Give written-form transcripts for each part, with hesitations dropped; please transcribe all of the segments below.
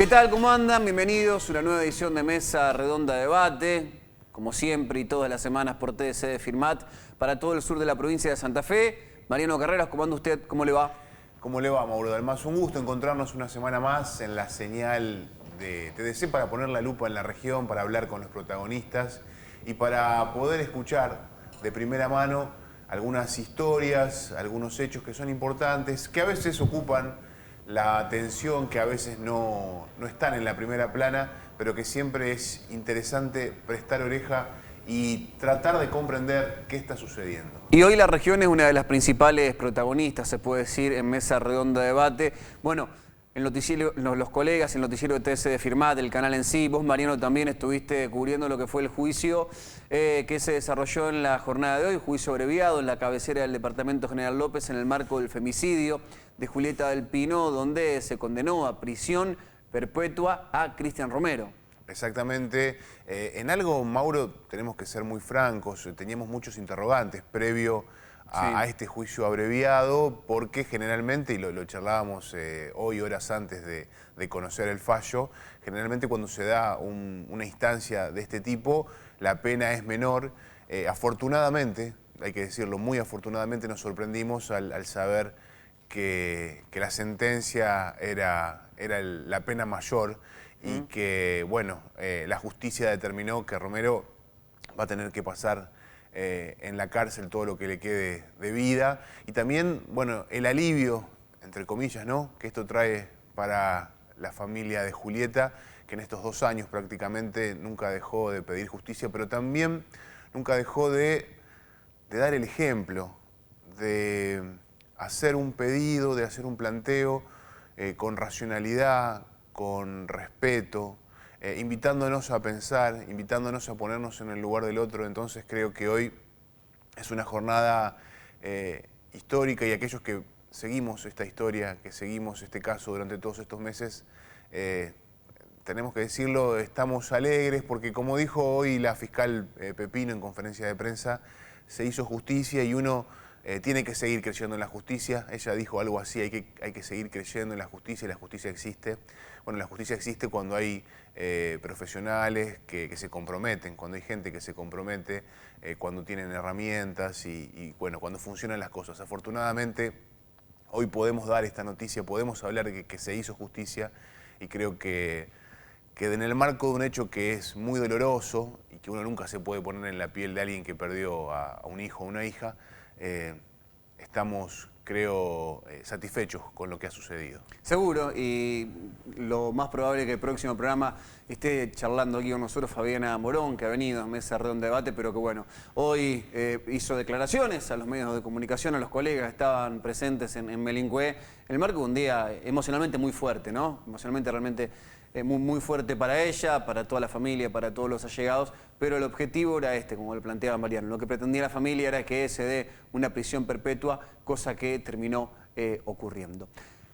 ¿Qué tal? ¿Cómo andan? Bienvenidos a una nueva edición de Mesa Redonda Debate. Como siempre y todas las semanas por TDC de Firmat para todo el sur de la provincia de Santa Fe. Mariano Carreras, ¿cómo anda usted? ¿Cómo le va? ¿Cómo le va, Mauro Dalmas? Un gusto encontrarnos una semana más en la señal de TDC para poner la lupa en la región, para hablar con los protagonistas y para poder escuchar de primera mano algunas historias, algunos hechos que son importantes, que a veces ocupan la atención, que a veces no están en la primera plana, pero que siempre es interesante prestar oreja y tratar de comprender qué está sucediendo. Y hoy la región es una de las principales protagonistas, se puede decir, en Mesa Redonda Debate. Bueno, el noticiero, los colegas, el noticiero de TDC de Firmat, el canal en sí, vos, Mariano, también estuviste cubriendo lo que fue el juicio que se desarrolló en la jornada de hoy, juicio abreviado en la cabecera del Departamento General López en el marco del femicidio de Julieta del Pino, donde se condenó a prisión perpetua a Cristian Romero. Exactamente. En algo, Mauro, tenemos que ser muy francos. Teníamos muchos interrogantes previo a este juicio abreviado, porque generalmente, y lo charlábamos hoy, horas antes de conocer el fallo, generalmente cuando se da una instancia de este tipo, la pena es menor. Afortunadamente, hay que decirlo, muy afortunadamente nos sorprendimos al saber que la sentencia era la pena mayor y que, bueno, la justicia determinó que Romero va a tener que pasar en la cárcel todo lo que le quede de vida. Y también, bueno, el alivio, entre comillas, ¿no?, que esto trae para la familia de Julieta, que en estos 2 años prácticamente nunca dejó de pedir justicia, pero también nunca dejó de dar el ejemplo, de hacer un pedido, de hacer un planteo con racionalidad, con respeto, invitándonos a pensar, invitándonos a ponernos en el lugar del otro. Entonces creo que hoy es una jornada histórica y aquellos que seguimos esta historia, que seguimos este caso durante todos estos meses, tenemos que decirlo, estamos alegres porque, como dijo hoy la fiscal Pepino en conferencia de prensa, se hizo justicia y uno tiene que seguir creyendo en la justicia. Ella dijo algo así, hay que seguir creyendo en la justicia y la justicia existe. Bueno, la justicia existe cuando hay profesionales que se comprometen, cuando hay gente que se compromete, cuando tienen herramientas y bueno, cuando funcionan las cosas. Afortunadamente, hoy podemos dar esta noticia, podemos hablar de que se hizo justicia y creo que en el marco de un hecho que es muy doloroso y que uno nunca se puede poner en la piel de alguien que perdió a un hijo o una hija, estamos, creo, satisfechos con lo que ha sucedido. Seguro, y lo más probable es que el próximo programa esté charlando aquí con nosotros Fabiana Morón, que ha venido a Mesa Redonda Debate, pero que bueno, hoy hizo declaraciones a los medios de comunicación, a los colegas que estaban presentes en Melincué, en el marco de un día emocionalmente muy fuerte, ¿no? Emocionalmente realmente muy fuerte para ella, para toda la familia, para todos los allegados, pero el objetivo era este, como lo planteaba Mariano. Lo que pretendía la familia era que se dé una prisión perpetua, cosa que terminó ocurriendo.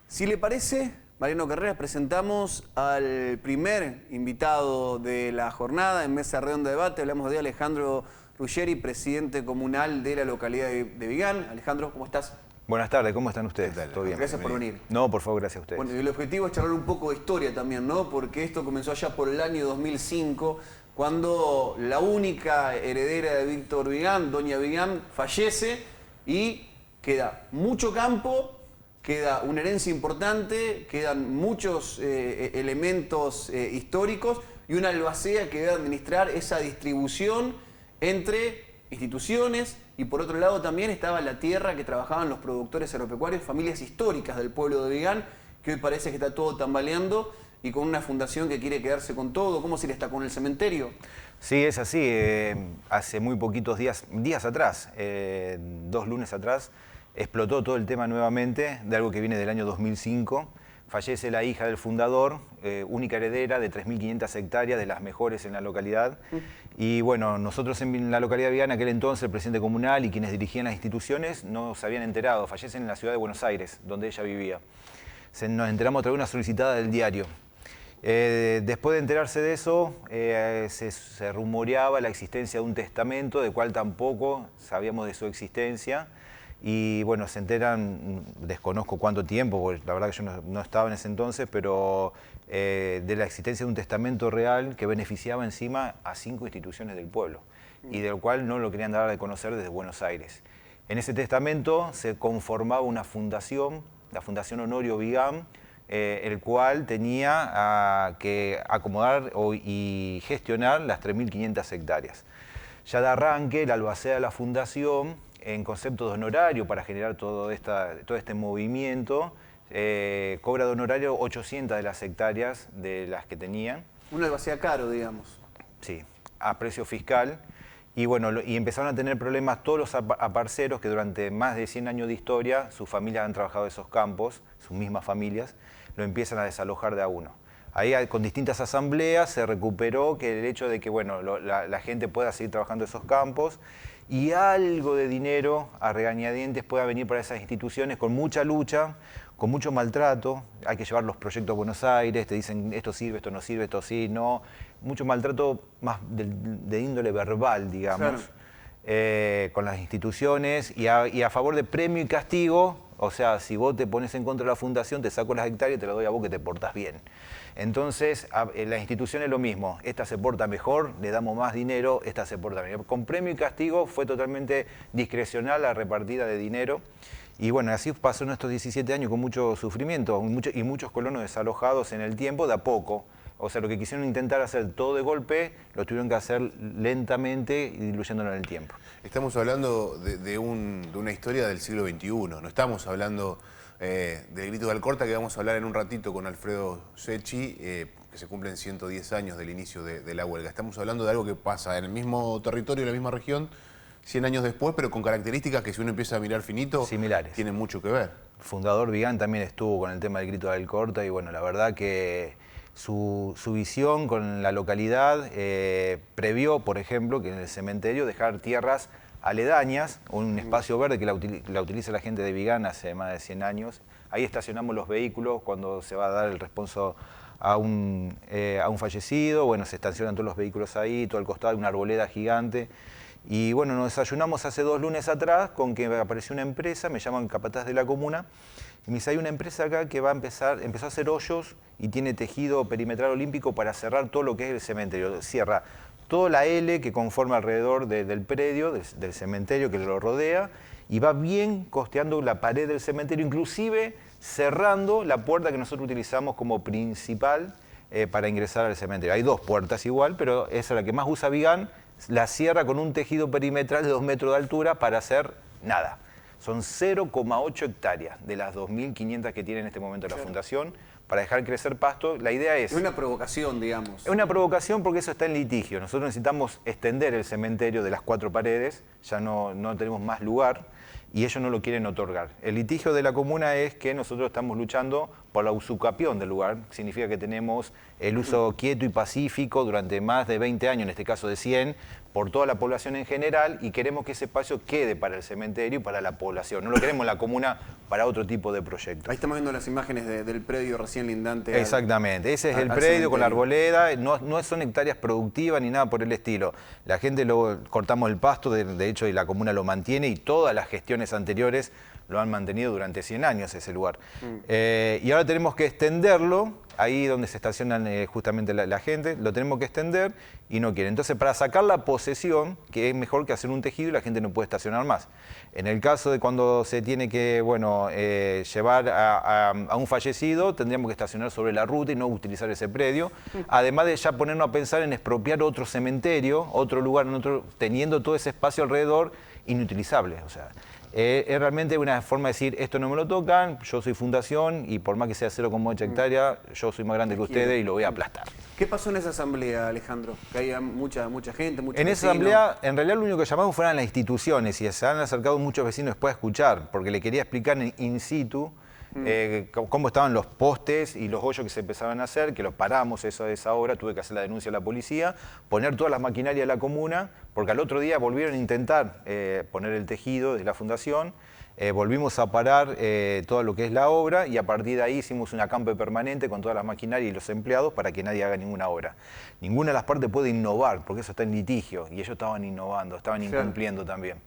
Si le parece, Mariano Carreras, presentamos al primer invitado de la jornada en Mesa Redonda Debate. Hablamos de Alejandro Ruggeri, presidente comunal de la localidad de Vigán. Alejandro, ¿cómo estás? Buenas tardes, ¿cómo están ustedes? ¿Todo bien? Gracias por venir. No, por favor, gracias a ustedes. Bueno, y el objetivo es charlar un poco de historia también, ¿no? Porque esto comenzó allá por el año 2005, cuando la única heredera de Víctor Vigán, doña Vigán, fallece y queda mucho campo, queda una herencia importante, quedan muchos elementos históricos y una albacea que debe administrar esa distribución entre instituciones, y por otro lado también estaba la tierra que trabajaban los productores agropecuarios, familias históricas del pueblo de Vigán, que hoy parece que está todo tambaleando y con una fundación que quiere quedarse con todo. ¿Cómo se le está con el cementerio? Sí, es así. Hace muy poquitos días atrás, 2 lunes atrás, explotó todo el tema nuevamente de algo que viene del año 2005. Fallece la hija del fundador, única heredera de 3.500 hectáreas, de las mejores en la localidad. Y bueno, nosotros en la localidad de Vigán, en aquel entonces, el presidente comunal y quienes dirigían las instituciones no se habían enterado. Fallecen en la ciudad de Buenos Aires, donde ella vivía. Nos enteramos a través de una solicitada del diario. Después de enterarse de eso, se rumoreaba la existencia de un testamento, del cual tampoco sabíamos de su existencia. y bueno, se enteran, desconozco cuánto tiempo, porque la verdad que yo no estaba en ese entonces, pero de la existencia de un testamento real que beneficiaba encima a 5 instituciones del pueblo y del cual no lo querían dar a conocer desde Buenos Aires. En ese testamento se conformaba una fundación, la Fundación Honorio Vigán, el cual tenía que acomodar y gestionar las 3.500 hectáreas. Ya de arranque, la albacea de la fundación, en concepto de honorario para generar todo este movimiento, cobra de honorario 800 de las hectáreas de las que tenían. Una albacea caro, digamos. Sí, a precio fiscal. Y bueno, y empezaron a tener problemas todos los aparceros que durante más de 100 años de historia, sus familias han trabajado en esos campos, sus mismas familias, lo empiezan a desalojar de a uno. Ahí con distintas asambleas se recuperó que el hecho de que bueno, la gente pueda seguir trabajando en esos campos y algo de dinero a regañadientes pueda venir para esas instituciones con mucha lucha, con mucho maltrato. Hay que llevar los proyectos a Buenos Aires, te dicen esto sirve, esto no sirve, esto sí, no. Mucho maltrato más de índole verbal, digamos, claro. Con las instituciones y a favor de premio y castigo. O sea, si vos te pones en contra de la fundación, te saco las hectáreas y te las doy a vos que te portás bien. Entonces, la institución es lo mismo. Esta se porta mejor, le damos más dinero, esta se porta mejor. Con premio y castigo fue totalmente discrecional la repartida de dinero. Y bueno, así pasó en estos 17 años con mucho sufrimiento y muchos colonos desalojados en el tiempo de a poco. O sea, lo que quisieron intentar hacer todo de golpe, lo tuvieron que hacer lentamente y diluyéndolo en el tiempo. Estamos hablando de una historia del siglo XXI, no estamos hablando del grito de Alcorta, que vamos a hablar en un ratito con Alfredo Secchi, que se cumplen 110 años del inicio de la huelga. Estamos hablando de algo que pasa en el mismo territorio, en la misma región, 100 años después, pero con características que si uno empieza a mirar finito, similares, tienen mucho que ver. El fundador Vigán también estuvo con el tema del grito de Alcorta y bueno, la verdad que su visión con la localidad previó, por ejemplo, que en el cementerio dejar tierras aledañas, un espacio verde que la utiliza la gente de Vigán hace más de 100 años. Ahí estacionamos los vehículos cuando se va a dar el responso a un fallecido. Bueno, se estacionan todos los vehículos ahí, todo al costado hay una arboleda gigante. Y bueno, nos desayunamos hace 2 lunes atrás con que apareció una empresa, me llaman capataz de la comuna, y me dice, hay una empresa acá que empezó a hacer hoyos y tiene tejido perimetral olímpico para cerrar todo lo que es el cementerio. Cierra toda la L que conforma alrededor del predio, del cementerio que lo rodea, y va bien costeando la pared del cementerio, inclusive cerrando la puerta que nosotros utilizamos como principal para ingresar al cementerio. Hay 2 puertas igual, pero esa es la que más usa Vigán, la cierra con un tejido perimetral de 2 metros de altura para hacer nada. Son 0,8 hectáreas de las 2.500 que tiene en este momento la fundación para dejar crecer pasto. La idea es... Es una provocación, digamos. Es una provocación porque eso está en litigio. Nosotros necesitamos extender el cementerio de las 4 paredes, ya no tenemos más lugar y ellos no lo quieren otorgar. El litigio de la comuna es que nosotros estamos luchando por la usucapión del lugar. Significa que tenemos el uso quieto y pacífico durante más de 20 años, en este caso de 100, por toda la población en general y queremos que ese espacio quede para el cementerio y para la población. No lo queremos en la comuna para otro tipo de proyectos. Ahí estamos viendo las imágenes del predio recién lindante. Exactamente, ese es el predio con la arboleda, no son hectáreas productivas ni nada por el estilo. La gente luego cortamos el pasto, de hecho y la comuna lo mantiene y todas las gestiones anteriores lo han mantenido durante 100 años ese lugar. Y ahora tenemos que extenderlo, ahí donde se estacionan justamente la gente, lo tenemos que extender y no quieren. Entonces, para sacar la posesión, que es mejor que hacer un tejido y la gente no puede estacionar más. En el caso de cuando se tiene que llevar a un fallecido, tendríamos que estacionar sobre la ruta y no utilizar ese predio. Además de ya ponernos a pensar en expropiar otro cementerio, otro lugar, teniendo todo ese espacio alrededor inutilizable. O sea, es realmente una forma de decir, esto no me lo tocan, yo soy fundación y por más que sea 0,8 hectáreas, yo soy más grande que ustedes y lo voy a aplastar. ¿Qué pasó en esa asamblea, Alejandro? Que había mucha gente, muchos En esa asamblea, en realidad lo único que llamamos fueron las instituciones y se han acercado muchos vecinos después a escuchar, porque le quería explicar in situ cómo estaban los postes y los hoyos que se empezaban a hacer, que los paramos esa obra, tuve que hacer la denuncia a la policía, poner todas las maquinarias de la comuna, porque al otro día volvieron a intentar poner el tejido de la fundación, volvimos a parar todo lo que es la obra y a partir de ahí hicimos un acampe permanente con todas las maquinarias y los empleados para que nadie haga ninguna obra. Ninguna de las partes puede innovar, porque eso está en litigio y ellos estaban innovando, estaban incumpliendo también.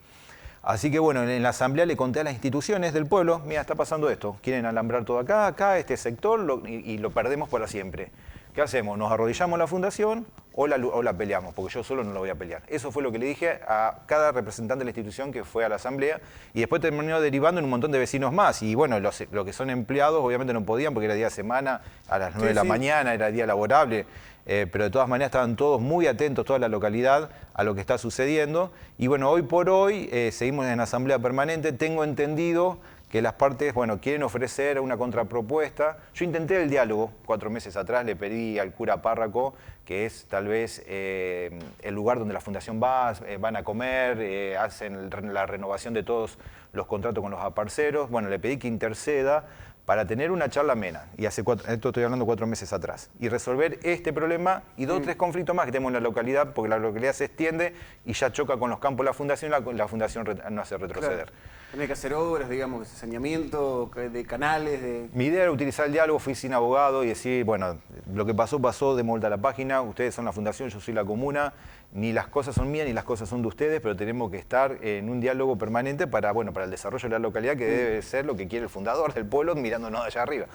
Así que bueno, en la asamblea le conté a las instituciones del pueblo, mira, está pasando esto, quieren alambrar todo acá, este sector, y lo perdemos para siempre. ¿Qué hacemos? ¿Nos arrodillamos a la fundación o la peleamos? Porque yo solo no la voy a pelear. Eso fue lo que le dije a cada representante de la institución que fue a la asamblea y después terminó derivando en un montón de vecinos más. Y bueno, los que son empleados obviamente no podían porque era día de semana, a las 9 de la mañana, era día laborable. Pero de todas maneras estaban todos muy atentos, toda la localidad, a lo que está sucediendo. Y bueno, hoy por hoy seguimos en asamblea permanente. Tengo entendido que las partes, bueno, quieren ofrecer una contrapropuesta. Yo intenté el diálogo 4 meses atrás, le pedí al cura párroco, que es tal vez el lugar donde la fundación van a comer, hacen la renovación de todos los contratos con los aparceros. Bueno, le pedí que interceda para tener una charla amena, y esto estoy hablando 4 meses atrás, y resolver este problema y 2 o 3 conflictos más que tenemos en la localidad, porque la localidad se extiende y ya choca con los campos de la fundación la fundación no hace retroceder. Claro. Tiene que hacer obras, digamos, saneamiento de canales. Mi idea era utilizar el diálogo, fui sin abogado y decir, bueno, lo que pasó, de vuelta a la página, ustedes son la fundación, yo soy la comuna, ni las cosas son mías ni las cosas son de ustedes, pero tenemos que estar en un diálogo permanente para el desarrollo de la localidad, que debe ser lo que quiere el fundador del pueblo, mirándonos de allá arriba.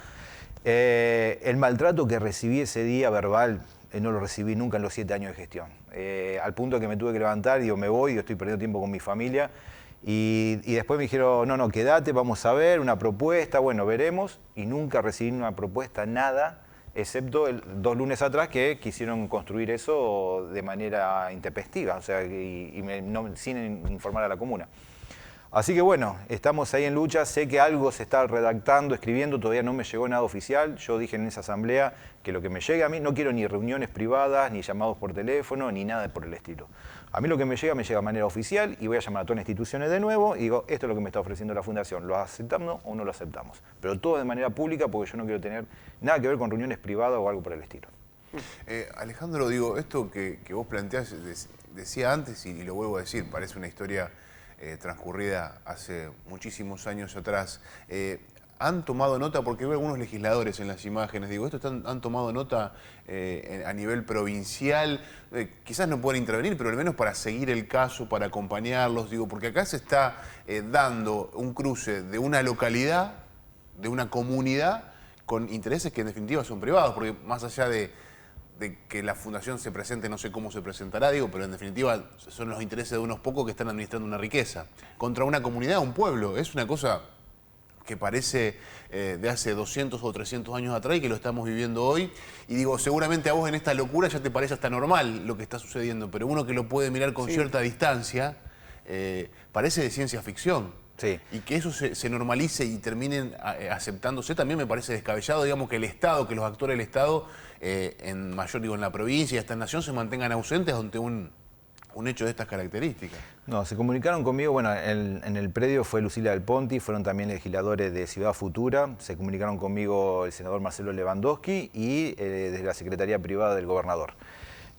El maltrato que recibí ese día verbal, no lo recibí nunca en los 7 años de gestión. Al punto que me tuve que levantar, digo, me voy, yo estoy perdiendo tiempo con mi familia. Y después me dijeron, no, quédate, vamos a ver, una propuesta, bueno, veremos. Y nunca recibí una propuesta, nada, excepto 2 lunes atrás que quisieron construir eso de manera intempestiva, o sea, sin informar a la comuna. Así que bueno, estamos ahí en lucha, sé que algo se está redactando, escribiendo, todavía no me llegó nada oficial. Yo dije en esa asamblea que lo que me llegue a mí, no quiero ni reuniones privadas, ni llamados por teléfono, ni nada por el estilo. A mí lo que me llega de manera oficial y voy a llamar a todas las instituciones de nuevo y digo, esto es lo que me está ofreciendo la fundación, ¿lo aceptamos o no lo aceptamos? Pero todo de manera pública porque yo no quiero tener nada que ver con reuniones privadas o algo por el estilo. Alejandro, digo, esto que vos planteás, decía antes y lo vuelvo a decir, parece una historia transcurrida hace muchísimos años atrás. ¿Han tomado nota? Porque veo algunos legisladores en las imágenes, digo, ¿esto han tomado nota a nivel provincial? Quizás no pueden intervenir, pero al menos para seguir el caso, para acompañarlos, digo, porque acá se está dando un cruce de una localidad, de una comunidad, con intereses que en definitiva son privados, porque más allá de que la fundación se presente, no sé cómo se presentará, digo, pero en definitiva son los intereses de unos pocos que están administrando una riqueza, contra una comunidad, un pueblo. Es una cosa que parece de hace 200 o 300 años atrás y que lo estamos viviendo hoy. Y digo, seguramente a vos en esta locura ya te parece hasta normal lo que está sucediendo, pero uno que lo puede mirar con cierta distancia, parece de ciencia ficción. Sí. Y que eso se normalice y terminen aceptándose también me parece descabellado, digamos, que el Estado, que los actores del Estado, en la provincia y hasta en nación, se mantengan ausentes ante un hecho de estas características. No, se comunicaron conmigo, bueno, en el predio fue Lucila Del Ponti, fueron también legisladores de Ciudad Futura, se comunicaron conmigo el senador Marcelo Lewandowski y desde la Secretaría Privada del Gobernador.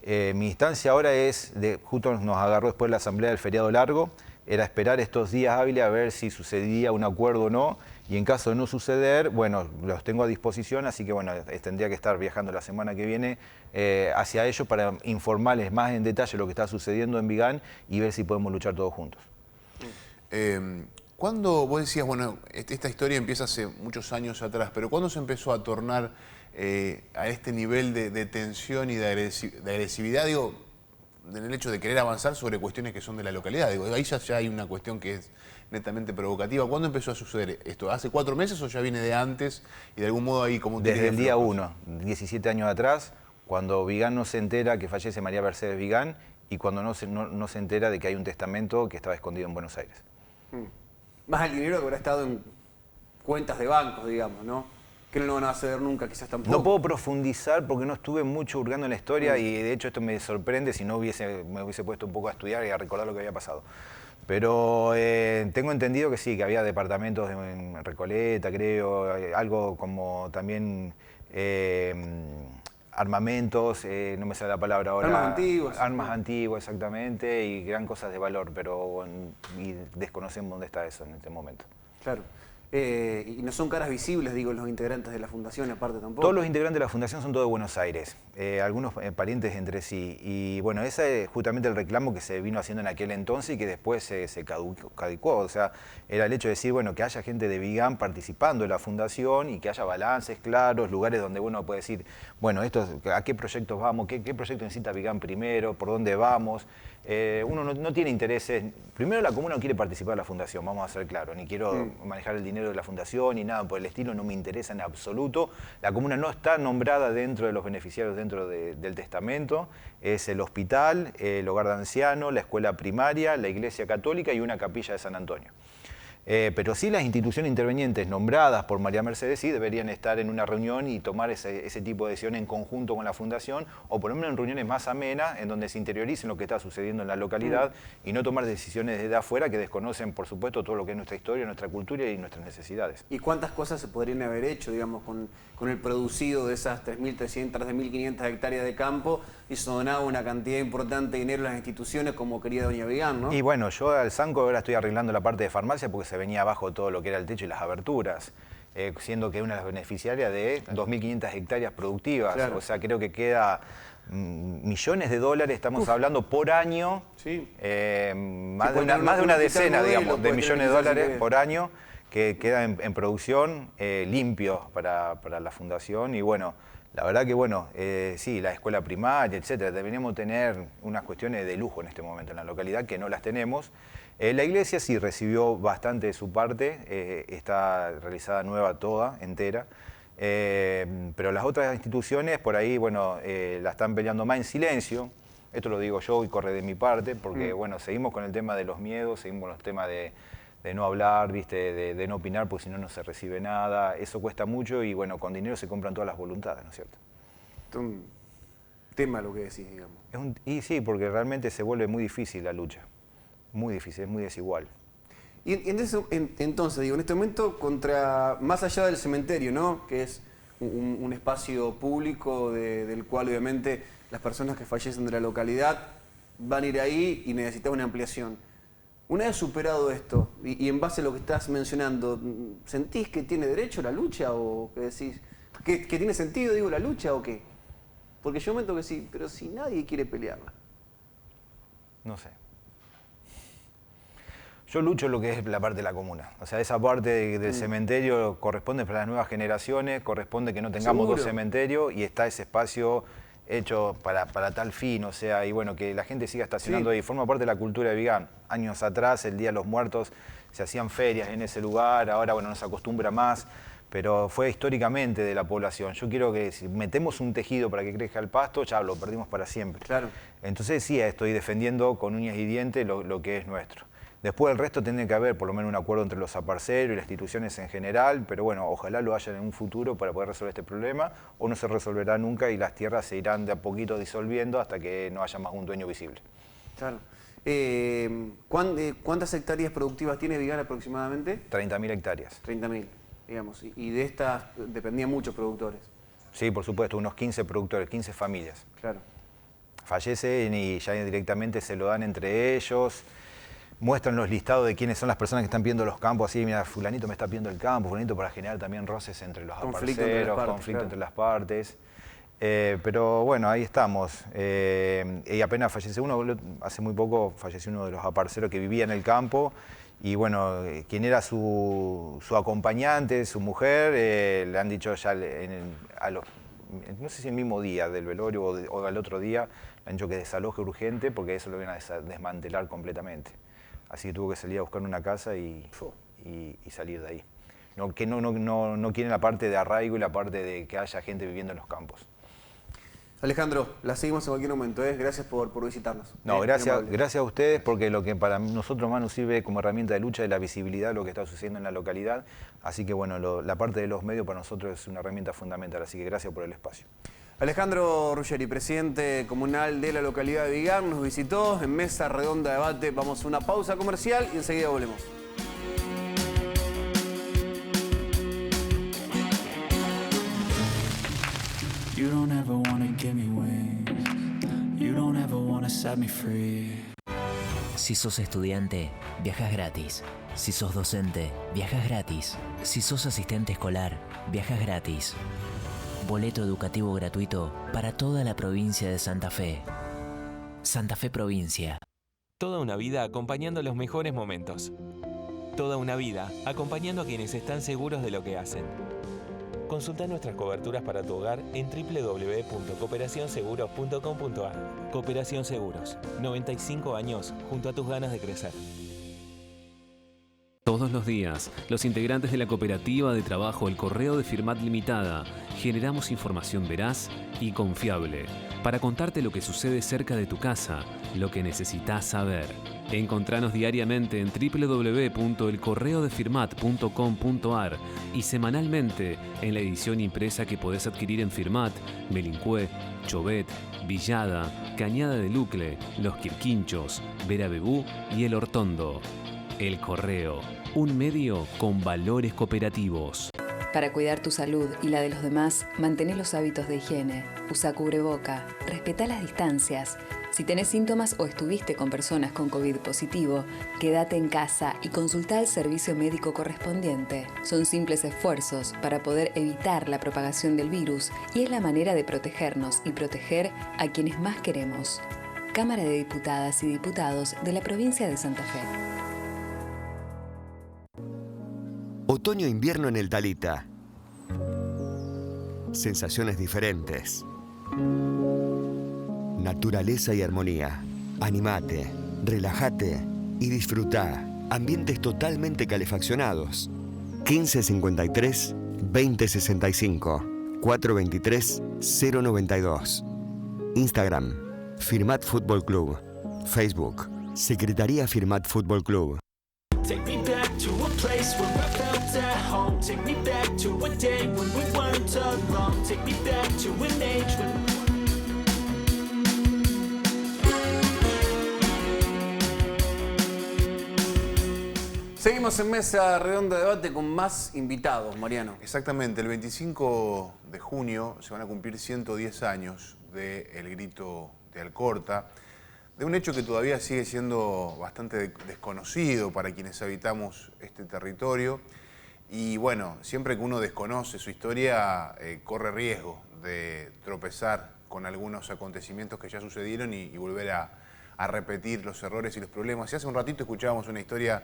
Mi instancia ahora es, justo nos agarró después de la asamblea del feriado largo, era esperar estos días hábiles a ver si sucedía un acuerdo o no, y en caso de no suceder, bueno, los tengo a disposición, así que bueno, tendría que estar viajando la semana que viene hacia ellos para informarles más en detalle lo que está sucediendo en Vigán y ver si podemos luchar todos juntos. ¿Cuándo vos decías, bueno, esta historia empieza hace muchos años atrás, pero cuándo se empezó a tornar a este nivel de tensión y de agresividad, digo, en el hecho de querer avanzar sobre cuestiones que son de la localidad? Digo, ahí ya hay una cuestión que es netamente provocativa. ¿Cuándo empezó a suceder esto? ¿Hace 4 meses o ya viene de antes y de algún modo ahí como... Desde el día 1, 17 años atrás, cuando Vigán no se entera que fallece María Mercedes Vigán y cuando no se entera de que hay un testamento que estaba escondido en Buenos Aires. Más el dinero que habrá estado en cuentas de bancos, digamos, ¿no? Que no lo van a hacer nunca, quizás tampoco. No puedo profundizar porque no estuve mucho hurgando en la historia y de hecho esto me sorprende si no me hubiese puesto un poco a estudiar y a recordar lo que había pasado. Pero tengo entendido que sí, que había departamentos en Recoleta, creo, algo como también armamentos, no me sale la palabra ahora. Armas antiguas. Armas antiguas, exactamente, y gran cosas de valor, pero y desconocemos dónde está eso en este momento. Claro. Y no son caras visibles, digo, los integrantes de la fundación, aparte tampoco. Todos los integrantes de la fundación son todos de Buenos Aires, algunos parientes entre sí. Y bueno, ese es justamente el reclamo que se vino haciendo en aquel entonces y que después se caducó. O sea, era el hecho de decir, bueno, que haya gente de Vigán participando en la fundación y que haya balances claros, lugares donde uno puede decir, bueno, ¿a qué proyectos vamos? ¿Qué proyecto necesita Vigán primero? ¿Por dónde vamos? Uno no tiene intereses. Primero, la comuna no quiere participar de la fundación, vamos a ser claros, ni quiero manejar el dinero de la fundación ni nada por el estilo, no me interesa en absoluto. La comuna no está nombrada dentro de los beneficiarios dentro del testamento, es el hospital, el hogar de ancianos, la escuela primaria, la iglesia católica y una capilla de San Antonio. Pero sí las instituciones intervenientes nombradas por María Mercedes sí deberían estar en una reunión y tomar ese tipo de decisiones en conjunto con la fundación, o por lo menos en reuniones más amenas en donde se interioricen lo que está sucediendo en la localidad y no tomar decisiones desde afuera que desconocen, por supuesto, todo lo que es nuestra historia, nuestra cultura y nuestras necesidades. ¿Y cuántas cosas se podrían haber hecho, digamos, con el producido de esas 3.300, 3.500 hectáreas de campo y se donaba una cantidad importante de dinero a las instituciones como quería doña Vigán, ¿no? Y bueno, yo al Sanco ahora estoy arreglando la parte de farmacia porque se venía abajo todo lo que era el techo y las aberturas, siendo que es una de las beneficiarias de 2.500 hectáreas productivas. Claro. O sea, creo que queda millones de dólares, estamos hablando por año, más de una decena, digamos, de millones de dólares por año que queda en producción limpios para la fundación. Y bueno, la verdad que bueno, sí, la escuela primaria, etcétera, deberíamos tener unas cuestiones de lujo en este momento en la localidad que no las tenemos. La iglesia sí recibió bastante de su parte, está realizada nueva toda, entera, pero las otras instituciones por ahí, bueno, la están peleando más en silencio. Esto lo digo yo y corre de mi parte, porque bueno, seguimos con el tema de los miedos, seguimos con los temas de no hablar, ¿viste? De no opinar, porque si no, no se recibe nada. Eso cuesta mucho y bueno, con dinero se compran todas las voluntades, ¿no es cierto? Es un tema lo que decís, digamos. Y sí, porque realmente se vuelve muy difícil la lucha. Muy difícil, es muy desigual. Y entonces, digo, en este momento, más allá del cementerio, ¿no? Que es un espacio público del cual obviamente las personas que fallecen de la localidad van a ir ahí y necesitan una ampliación. Una vez superado esto, y en base a lo que estás mencionando, ¿sentís que tiene derecho la lucha o que decís que tiene sentido, digo, la lucha o qué? Porque yo momento que sí, pero si nadie quiere pelearla. No sé. Yo lucho lo que es la parte de la comuna. O sea, esa parte del cementerio corresponde para las nuevas generaciones, corresponde que no tengamos dos cementerios y está ese espacio hecho para tal fin, o sea, y bueno, que la gente siga estacionando ahí. Forma parte de la cultura de Vigán. Años atrás, el Día de los Muertos, se hacían ferias en ese lugar, ahora bueno, no se acostumbra más, pero fue históricamente de la población. Yo quiero que si metemos un tejido para que crezca el pasto, ya lo perdimos para siempre. Claro. Entonces sí, estoy defendiendo con uñas y dientes lo que es nuestro. Después el resto tiene que haber por lo menos un acuerdo entre los aparceros y las instituciones en general, pero bueno, ojalá lo haya en un futuro para poder resolver este problema, o no se resolverá nunca y las tierras se irán de a poquito disolviendo hasta que no haya más un dueño visible. Claro. ¿Cuántas hectáreas productivas tiene Vigán aproximadamente? 30.000 hectáreas. 30.000, digamos, y de estas dependían muchos productores. Sí, por supuesto, unos 15 productores, 15 familias. Claro. Fallecen y ya directamente se lo dan entre ellos. Muestran los listados de quiénes son las personas que están pidiendo los campos, así, mira, fulanito me está pidiendo el campo, fulanito, para generar también roces entre los aparceros, conflicto entre las partes. Pero bueno, ahí estamos. Y apenas fallece uno, hace muy poco falleció uno de los aparceros que vivía en el campo, y bueno, quien era su acompañante, su mujer, le han dicho ya no sé si el mismo día del velorio o al otro día, le han dicho que desaloje urgente porque eso lo iban a desmantelar completamente. Así que tuvo que salir a buscar una casa y salir de ahí. No quieren la parte de arraigo y la parte de que haya gente viviendo en los campos. Alejandro, la seguimos en cualquier momento, ¿eh? Gracias por visitarnos. No, gracias a ustedes, porque lo que para nosotros más nos sirve como herramienta de lucha es la visibilidad de lo que está sucediendo en la localidad. Así que bueno, la parte de los medios para nosotros es una herramienta fundamental, así que gracias por el espacio. Alejandro Ruggeri, presidente comunal de la localidad de Vigán, nos visitó en Mesa Redonda de Debate. Vamos a una pausa comercial y enseguida volvemos. You don't ever wanna give me wings. You don't ever wanna set me free. Si sos estudiante, viajas gratis. Si sos docente, viajas gratis. Si sos asistente escolar, viajas gratis. Boleto educativo gratuito para toda la provincia de Santa Fe. Santa Fe Provincia. Toda una vida acompañando los mejores momentos. Toda una vida acompañando a quienes están seguros de lo que hacen. Consulta nuestras coberturas para tu hogar en www.cooperacionseguros.com.ar. Cooperación Seguros, 95 años junto a tus ganas de crecer. Todos los días, los integrantes de la cooperativa de trabajo El Correo de Firmat Limitada generamos información veraz y confiable para contarte lo que sucede cerca de tu casa, lo que necesitas saber. Encontranos diariamente en www.elcorreodefirmat.com.ar y semanalmente en la edición impresa que podés adquirir en Firmat, Melincué, Chovet, Villada, Cañada de Lucle, Los Quirquinchos, Vera Bebú y El Hortondo. El Correo, un medio con valores cooperativos. Para cuidar tu salud y la de los demás, mantén los hábitos de higiene. Usa cubreboca, respetá las distancias. Si tenés síntomas o estuviste con personas con COVID positivo, quédate en casa y consultá al servicio médico correspondiente. Son simples esfuerzos para poder evitar la propagación del virus y es la manera de protegernos y proteger a quienes más queremos. Cámara de Diputadas y Diputados de la provincia de Santa Fe. Otoño-invierno en el Talita. Sensaciones diferentes. Naturaleza y armonía. Animate, relájate y disfrutá. Ambientes totalmente calefaccionados. 1553 2065 423 092. Instagram, Firmat Fútbol Club. Facebook, Secretaría Firmat Fútbol Club. Take me back to a place where I felt at home. Take me back to a day when we weren't alone. Take me back to an age when... Seguimos en Mesa Redonda de Debate con más invitados, Mariano. Exactamente, el 25 de junio se van a cumplir 110 años del Grito de Alcorta, de un hecho que todavía sigue siendo bastante desconocido para quienes habitamos este territorio. Y bueno, siempre que uno desconoce su historia, corre riesgo de tropezar con algunos acontecimientos que ya sucedieron y volver a repetir los errores y los problemas. Y hace un ratito escuchábamos una historia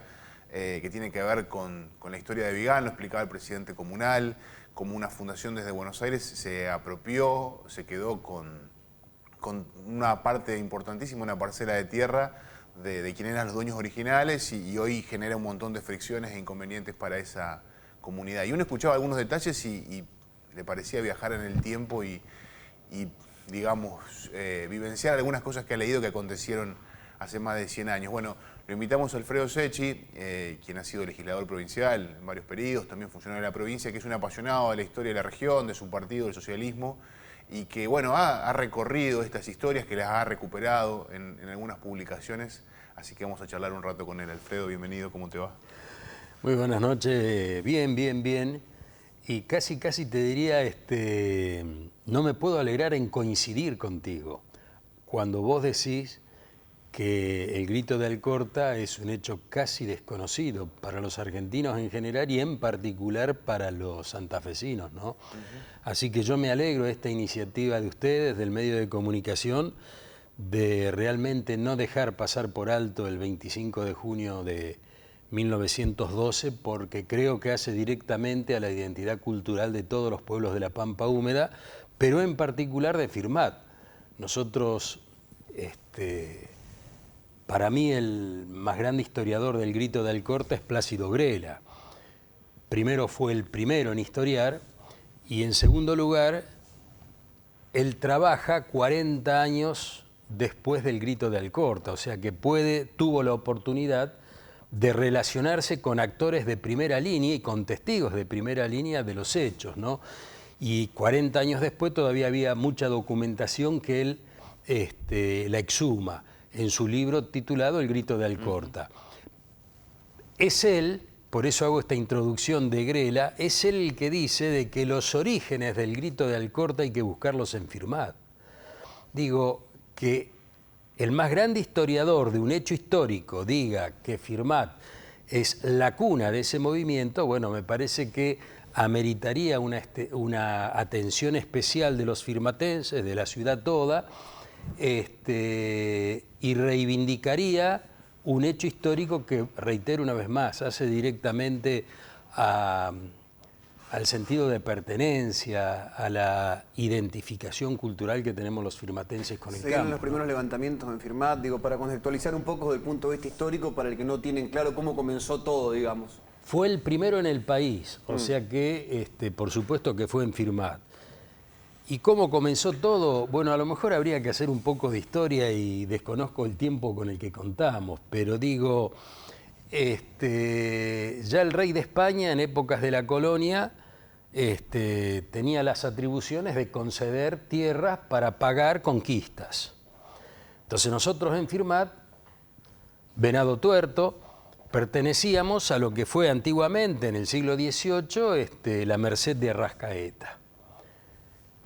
que tiene que ver con la historia de Vigán, lo explicaba el presidente comunal, como una fundación desde Buenos Aires se apropió, se quedó con una parte importantísima, una parcela de tierra de quienes eran los dueños originales y hoy genera un montón de fricciones e inconvenientes para esa comunidad. Y uno escuchaba algunos detalles y le parecía viajar en el tiempo y digamos, vivenciar algunas cosas que ha leído que acontecieron hace más de 100 años. Bueno, lo invitamos a Alfredo Secchi, quien ha sido legislador provincial en varios periodos, también funcionario de la provincia, que es un apasionado de la historia de la región, de su partido, del socialismo, y que bueno, ha recorrido estas historias, que las ha recuperado en algunas publicaciones, así que vamos a charlar un rato con él. Alfredo, bienvenido, ¿cómo te va? Muy buenas noches, bien, y casi te diría, no me puedo alegrar en coincidir contigo, cuando vos decís que el Grito de Alcorta es un hecho casi desconocido para los argentinos en general y en particular para los santafesinos, ¿no? Así que yo me alegro de esta iniciativa de ustedes, del medio de comunicación, de realmente no dejar pasar por alto el 25 de junio de 1912, porque creo que hace directamente a la identidad cultural de todos los pueblos de la Pampa Húmeda, pero en particular de Firmat. Nosotros, para mí el más grande historiador del Grito de Alcorta es Plácido Grela. Primero fue el primero en historiar y en segundo lugar, él trabaja 40 años después del Grito de Alcorta, o sea que tuvo la oportunidad de relacionarse con actores de primera línea y con testigos de primera línea de los hechos, ¿no? Y 40 años después todavía había mucha documentación que él la exhuma en su libro titulado El Grito de Alcorta. Es él, por eso hago esta introducción de Grela, es él el que dice de que los orígenes del Grito de Alcorta hay que buscarlos en Firmat. Digo que el más grande historiador de un hecho histórico diga que Firmat es la cuna de ese movimiento, bueno, me parece que ameritaría una atención especial de los firmatenses, de la ciudad toda, y reivindicaría un hecho histórico que, reitero una vez más, hace directamente al sentido de pertenencia, a la identificación cultural que tenemos los firmatenses con el campo. Serían los primeros levantamientos en Firmat, digo, para contextualizar un poco desde el punto de vista histórico, para el que no tienen claro cómo comenzó todo, digamos. Fue el primero en el país, o sea que, por supuesto que fue en Firmat. ¿Y cómo comenzó todo? Bueno, a lo mejor habría que hacer un poco de historia y desconozco el tiempo con el que contamos, pero digo, ya el rey de España en épocas de la colonia tenía las atribuciones de conceder tierras para pagar conquistas. Entonces nosotros en Firmat, Venado Tuerto, pertenecíamos a lo que fue antiguamente, en el siglo XVIII, la merced de Arrascaeta.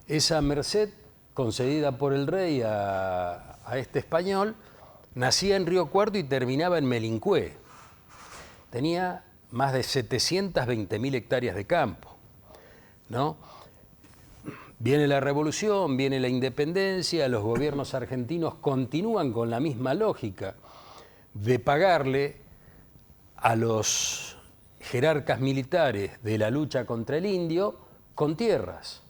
Esa merced, concedida por el rey a este español, nacía en Río Cuarto y terminaba en Melincué. Tenía más de 720.000 hectáreas de campo, ¿no? Viene la revolución, viene la independencia, los gobiernos argentinos continúan con la misma lógica de pagarle a los jerarcas militares de la lucha contra el indio con tierras.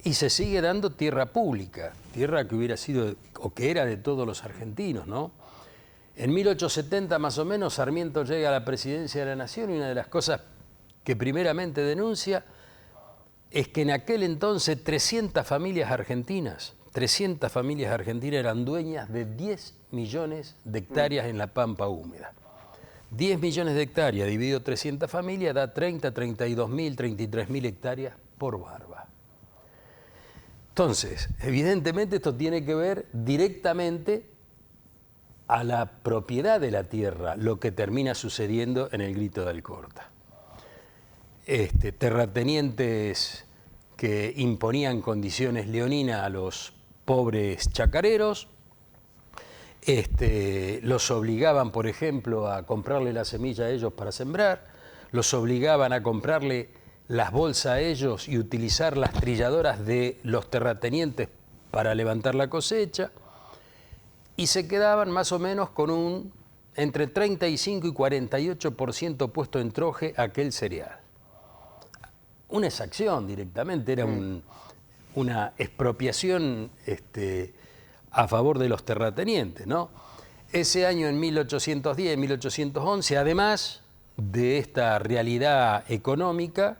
Y se sigue dando tierra pública, tierra que hubiera sido, o que era de todos los argentinos, ¿no? En 1870 más o menos Sarmiento llega a la presidencia de la Nación y una de las cosas que primeramente denuncia es que en aquel entonces 300 familias argentinas eran dueñas de 10 millones de hectáreas en la pampa húmeda. 10 millones de hectáreas dividido 300 familias da 30, 32.000, 33.000 hectáreas por barba. Entonces, evidentemente esto tiene que ver directamente a la propiedad de la tierra, lo que termina sucediendo en el Grito de Alcorta. Terratenientes que imponían condiciones leoninas a los pobres chacareros, los obligaban, por ejemplo, a comprarle la semilla a ellos para sembrar, los obligaban a comprarle las bolsas a ellos y utilizar las trilladoras de los terratenientes para levantar la cosecha, y se quedaban más o menos con entre 35 y 48% puesto en troje aquel cereal. Una exacción directamente, era una expropiación a favor de los terratenientes, ¿no? Ese año, en 1810, 1811, además de esta realidad económica,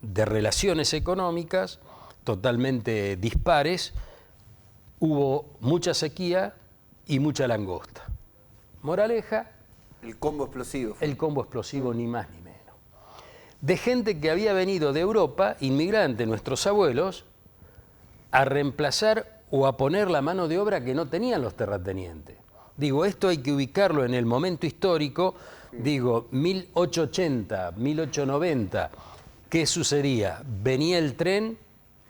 de relaciones económicas totalmente dispares, hubo mucha sequía y mucha langosta. Moraleja. El combo explosivo. El combo explosivo, ni más ni menos. De gente que había venido de Europa, inmigrante, nuestros abuelos, a reemplazar o a poner la mano de obra que no tenían los terratenientes. Digo, esto hay que ubicarlo en el momento histórico, digo, 1880, 1890, ¿qué sucedía? Venía el tren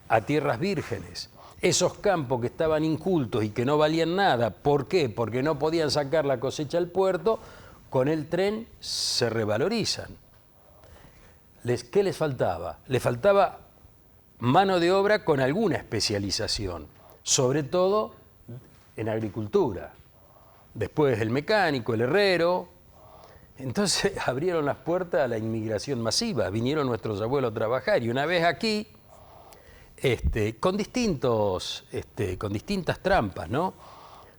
a tierras vírgenes. Esos campos que estaban incultos y que no valían nada, ¿por qué? Porque no podían sacar la cosecha al puerto, con el tren se revalorizan. ¿Qué les faltaba? Les faltaba mano de obra con alguna especialización, sobre todo en agricultura. Después el mecánico, el herrero. Entonces abrieron las puertas a la inmigración masiva, vinieron nuestros abuelos a trabajar y una vez aquí, con distintas trampas, ¿no?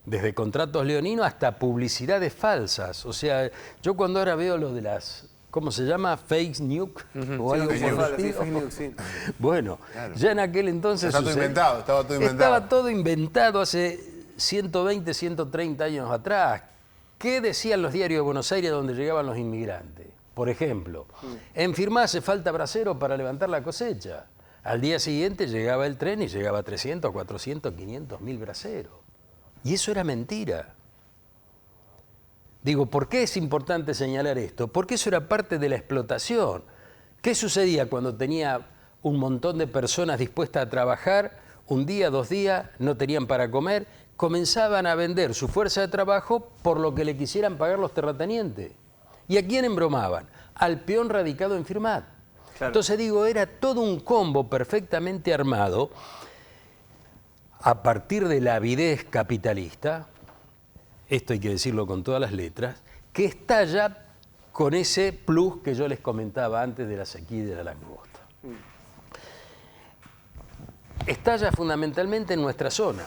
Desde contratos leoninos hasta publicidades falsas. O sea, yo cuando ahora veo lo de las, ¿cómo se llama? Fake news. O algo fake news, sí. Bueno, claro. Ya en aquel entonces estaba todo inventado. Estaba todo inventado hace 120, 130 años atrás. ¿Qué decían los diarios de Buenos Aires donde llegaban los inmigrantes? Por ejemplo, en Firmat hace falta bracero para levantar la cosecha. Al día siguiente llegaba el tren y llegaba 300, 400, 500 mil braceros. Y eso era mentira. Digo, ¿por qué es importante señalar esto? Porque eso era parte de la explotación. ¿Qué sucedía cuando tenía un montón de personas dispuestas a trabajar? Un día, 2 días, no tenían para comer. comenzaban a vender su fuerza de trabajo por lo que le quisieran pagar los terratenientes. ¿Y a quién embromaban? Al peón radicado en Firmat. Claro. Entonces digo, era todo un combo perfectamente armado a partir de la avidez capitalista, esto hay que decirlo con todas las letras, que estalla con ese plus que yo les comentaba antes de la sequía y de la langosta. Estalla fundamentalmente en nuestra zona.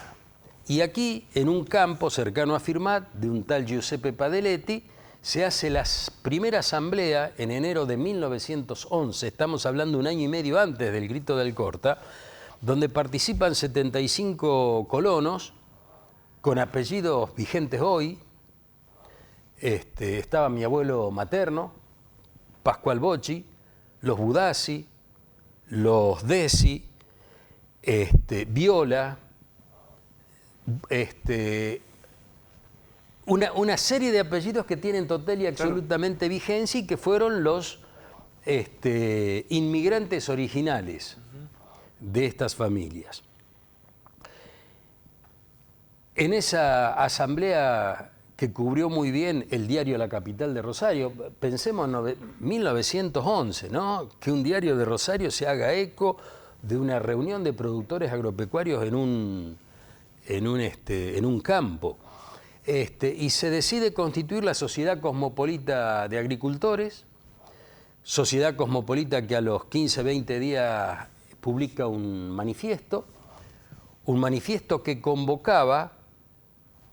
Y aquí, en un campo cercano a Firmat, de un tal Giuseppe Padeletti, se hace la primera asamblea en enero de 1911, estamos hablando un año y medio antes del Grito de Alcorta, donde participan 75 colonos con apellidos vigentes hoy. Estaba mi abuelo materno, Pascual Bocci, los Budassi, los Desi, Viola, una serie de apellidos que tienen total y absolutamente vigencia y que fueron los inmigrantes originales de estas familias. En esa asamblea que cubrió muy bien el diario La Capital de Rosario, pensemos en 1911, ¿no? Que un diario de Rosario se haga eco de una reunión de productores agropecuarios en un campo. Y se decide constituir la Sociedad Cosmopolita de Agricultores, sociedad cosmopolita que a los 15, 20 días publica un manifiesto que convocaba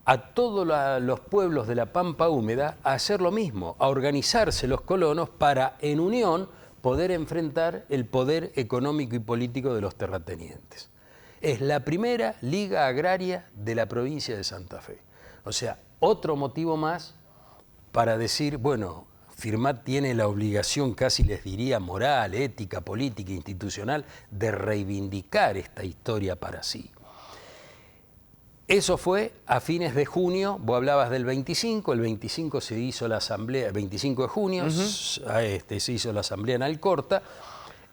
a todos los pueblos de la Pampa Húmeda a hacer lo mismo, a organizarse los colonos para, en unión, poder enfrentar el poder económico y político de los terratenientes. Es la primera liga agraria de la provincia de Santa Fe. O sea, otro motivo más para decir, bueno, Firmat tiene la obligación, casi les diría, moral, ética, política, institucional, de reivindicar esta historia para sí. Eso fue a fines de junio, vos hablabas del 25, el 25 se hizo la asamblea, el 25 de junio se hizo la asamblea en Alcorta,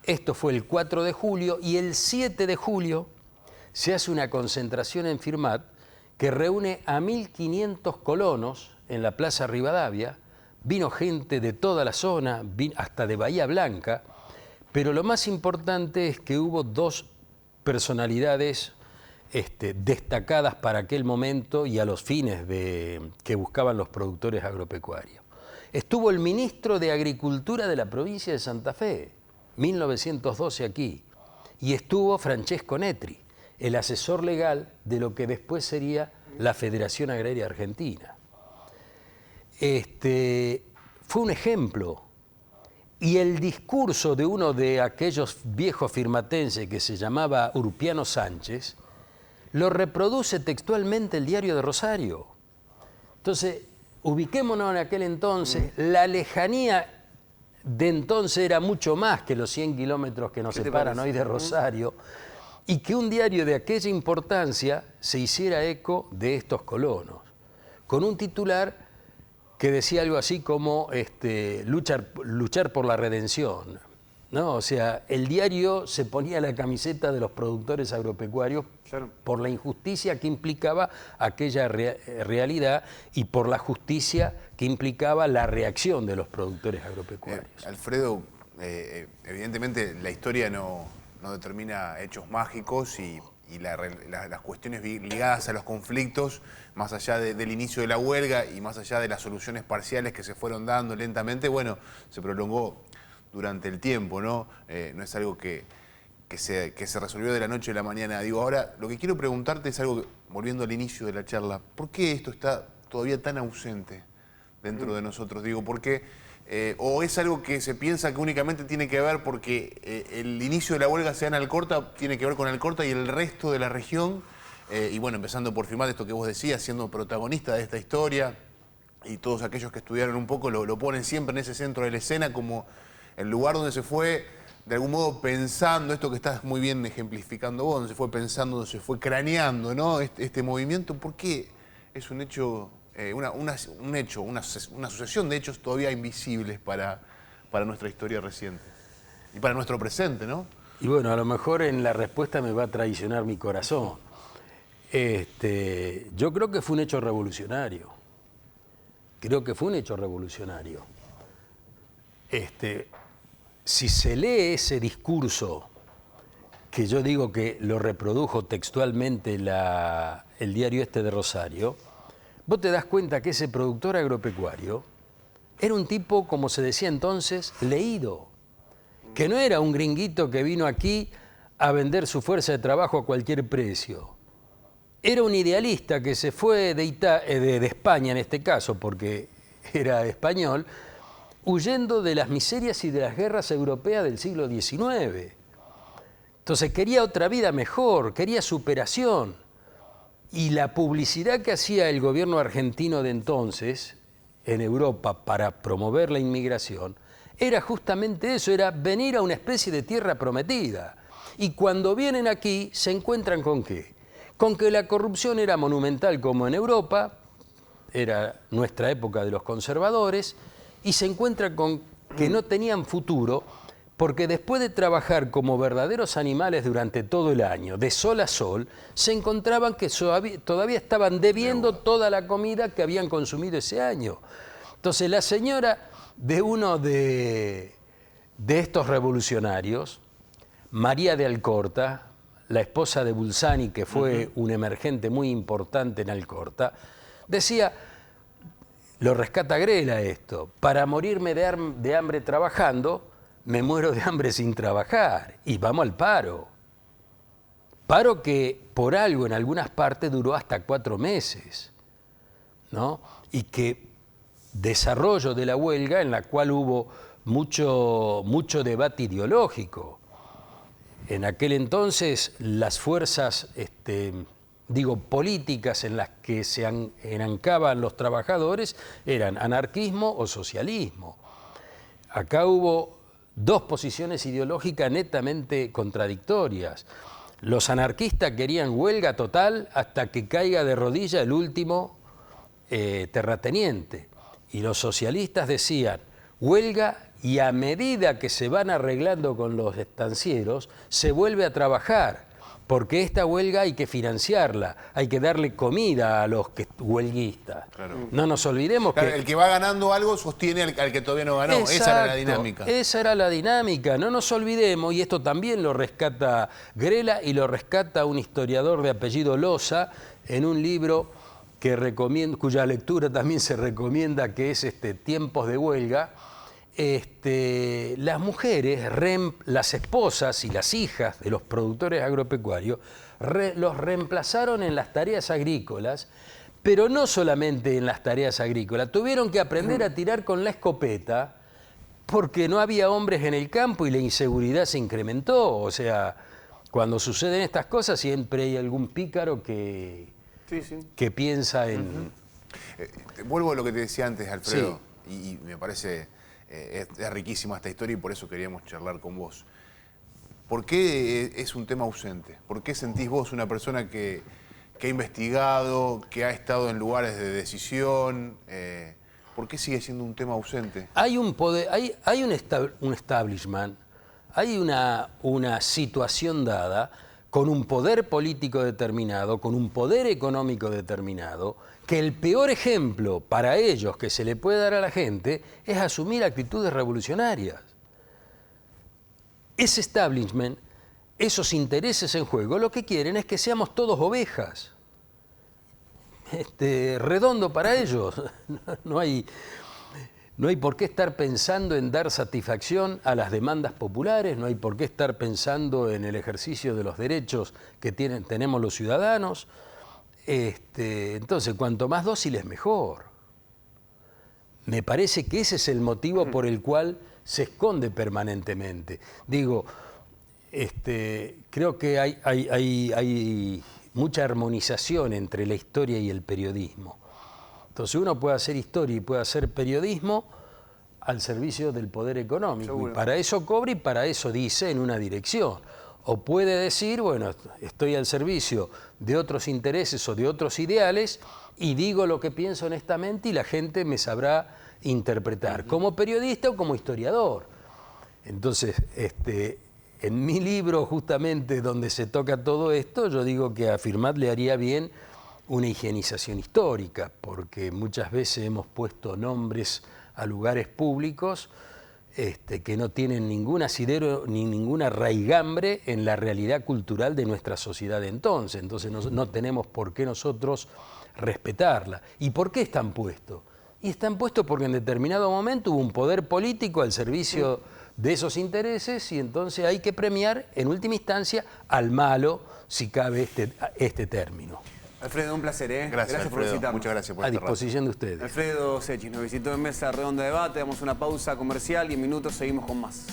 esto fue el 4 de julio y el 7 de julio se hace una concentración en Firmat que reúne a 1.500 colonos en la Plaza Rivadavia, vino gente de toda la zona, hasta de Bahía Blanca, pero lo más importante es que hubo dos personalidades destacadas para aquel momento y a los fines que buscaban los productores agropecuarios. Estuvo el ministro de Agricultura de la provincia de Santa Fe, 1912 aquí, y estuvo Francesco Netri, el asesor legal de lo que después sería la Federación Agraria Argentina. Fue un ejemplo. Y el discurso de uno de aquellos viejos firmatenses que se llamaba Urpiano Sánchez, lo reproduce textualmente el Diario de Rosario. Entonces, ubiquémonos en aquel entonces, la lejanía de entonces era mucho más que los 100 kilómetros que nos separan hoy de Rosario, y que un diario de aquella importancia se hiciera eco de estos colonos, con un titular que decía algo así como luchar por la redención, ¿no? O sea, el diario se ponía la camiseta de los productores agropecuarios por la injusticia que implicaba aquella realidad y por la justicia que implicaba la reacción de los productores agropecuarios. Alfredo, evidentemente la historia no determina hechos mágicos y las cuestiones ligadas a los conflictos, más allá del inicio de la huelga y más allá de las soluciones parciales que se fueron dando lentamente, bueno, se prolongó durante el tiempo, ¿no? No es algo que se resolvió de la noche a la mañana. Digo, ahora, lo que quiero preguntarte es algo, volviendo al inicio de la charla, ¿por qué esto está todavía tan ausente dentro de nosotros? Digo, ¿por qué? ¿O es algo que se piensa que únicamente tiene que ver porque el inicio de la huelga sea en Alcorta, tiene que ver con Alcorta y el resto de la región? Y bueno, empezando por Firmat, esto que vos decías, siendo protagonista de esta historia, y todos aquellos que estudiaron un poco lo ponen siempre en ese centro de la escena como el lugar donde se fue, de algún modo, pensando, esto que estás muy bien ejemplificando vos, donde se fue pensando, donde se fue craneando, ¿no? Este movimiento, ¿por qué es un hecho, una sucesión de hechos todavía invisibles para nuestra historia reciente? Y para nuestro presente, ¿no? Y bueno, a lo mejor en la respuesta me va a traicionar mi corazón. Yo creo que fue un hecho revolucionario. Creo que fue un hecho revolucionario. Si se lee ese discurso, que yo digo que lo reprodujo textualmente el diario de Rosario, vos te das cuenta que ese productor agropecuario era un tipo, como se decía entonces, leído, que no era un gringuito que vino aquí a vender su fuerza de trabajo a cualquier precio. Era un idealista que se fue de España en este caso, porque era español, huyendo de las miserias y de las guerras europeas del siglo XIX. Entonces quería otra vida mejor, quería superación. Y la publicidad que hacía el gobierno argentino de entonces en Europa para promover la inmigración era justamente eso, era venir a una especie de tierra prometida. Y cuando vienen aquí se encuentran ¿con qué? Con que la corrupción era monumental como en Europa, era nuestra época de los conservadores, y se encuentran con que no tenían futuro, porque después de trabajar como verdaderos animales durante todo el año, de sol a sol, se encontraban que todavía estaban debiendo toda la comida que habían consumido ese año. Entonces la señora de uno de estos revolucionarios, María de Alcorta, la esposa de Bulzani, que fue un emergente muy importante en Alcorta, decía, lo rescata Grela esto, para morirme de hambre trabajando, me muero de hambre sin trabajar, y vamos al paro. Paro que por algo en algunas partes duró hasta 4 meses, ¿no? Y que desarrollo de la huelga en la cual hubo mucho debate ideológico. En aquel entonces las fuerzas, políticas en las que se enancaban los trabajadores eran anarquismo o socialismo. Acá hubo 2 posiciones ideológicas netamente contradictorias. Los anarquistas querían huelga total hasta que caiga de rodillas el último terrateniente. Y los socialistas decían huelga, y a medida que se van arreglando con los estancieros, se vuelve a trabajar, porque esta huelga hay que financiarla, hay que darle comida a los huelguistas. Claro. No nos olvidemos que... El que va ganando algo sostiene al que todavía no ganó. Exacto, esa era la dinámica. Esa era la dinámica. No nos olvidemos, y esto también lo rescata Grela y lo rescata un historiador de apellido Loza en un libro que recomiendo, cuya lectura también se recomienda, que es Tiempos de Huelga. Las mujeres, las esposas y las hijas de los productores agropecuarios los reemplazaron en las tareas agrícolas, pero no solamente en las tareas agrícolas, tuvieron que aprender a tirar con la escopeta porque no había hombres en el campo y la inseguridad se incrementó. O sea, cuando suceden estas cosas siempre hay algún pícaro que piensa en... Vuelvo a lo que te decía antes, Alfredo, y me parece... es riquísima esta historia y por eso queríamos charlar con vos. ¿Por qué es un tema ausente? ¿Por qué sentís vos una persona que ha investigado, que ha estado en lugares de decisión? ¿Por qué sigue siendo un tema ausente? Hay un poder, hay un establishment, hay una situación dada con un poder político determinado, con un poder económico determinado, que el peor ejemplo para ellos que se le puede dar a la gente es asumir actitudes revolucionarias. Ese establishment, esos intereses en juego, lo que quieren es que seamos todos ovejas. Redondo para ellos. No hay por qué estar pensando en dar satisfacción a las demandas populares, no hay por qué estar pensando en el ejercicio de los derechos que tenemos los ciudadanos. Entonces, cuanto más dóciles, mejor. Me parece que ese es el motivo por el cual se esconde permanentemente. Digo, creo que hay mucha armonización entre la historia y el periodismo. Entonces uno puede hacer historia y puede hacer periodismo al servicio del poder económico. Seguro. Y para eso cobra y para eso dice en una dirección. O puede decir, bueno, estoy al servicio de otros intereses o de otros ideales y digo lo que pienso honestamente y la gente me sabrá interpretar, como periodista o como historiador. Entonces, En mi libro, justamente donde se toca todo esto, yo digo que a Firmat le haría bien una higienización histórica, porque muchas veces hemos puesto nombres a lugares públicos que no tienen ningún asidero ni ninguna raigambre en la realidad cultural de nuestra sociedad de entonces. Entonces no tenemos por qué nosotros respetarla. ¿Y por qué están puestos? Y están puestos porque en determinado momento hubo un poder político al servicio de esos intereses y entonces hay que premiar en última instancia al malo, si cabe este término. Alfredo, un placer, ¿eh? Gracias por Alfredo. visitarnos. Muchas gracias por A este disposición de ustedes. Alfredo Secchi nos visitó en Mesa Redonda de Debate. Damos una pausa comercial y en minutos seguimos con más.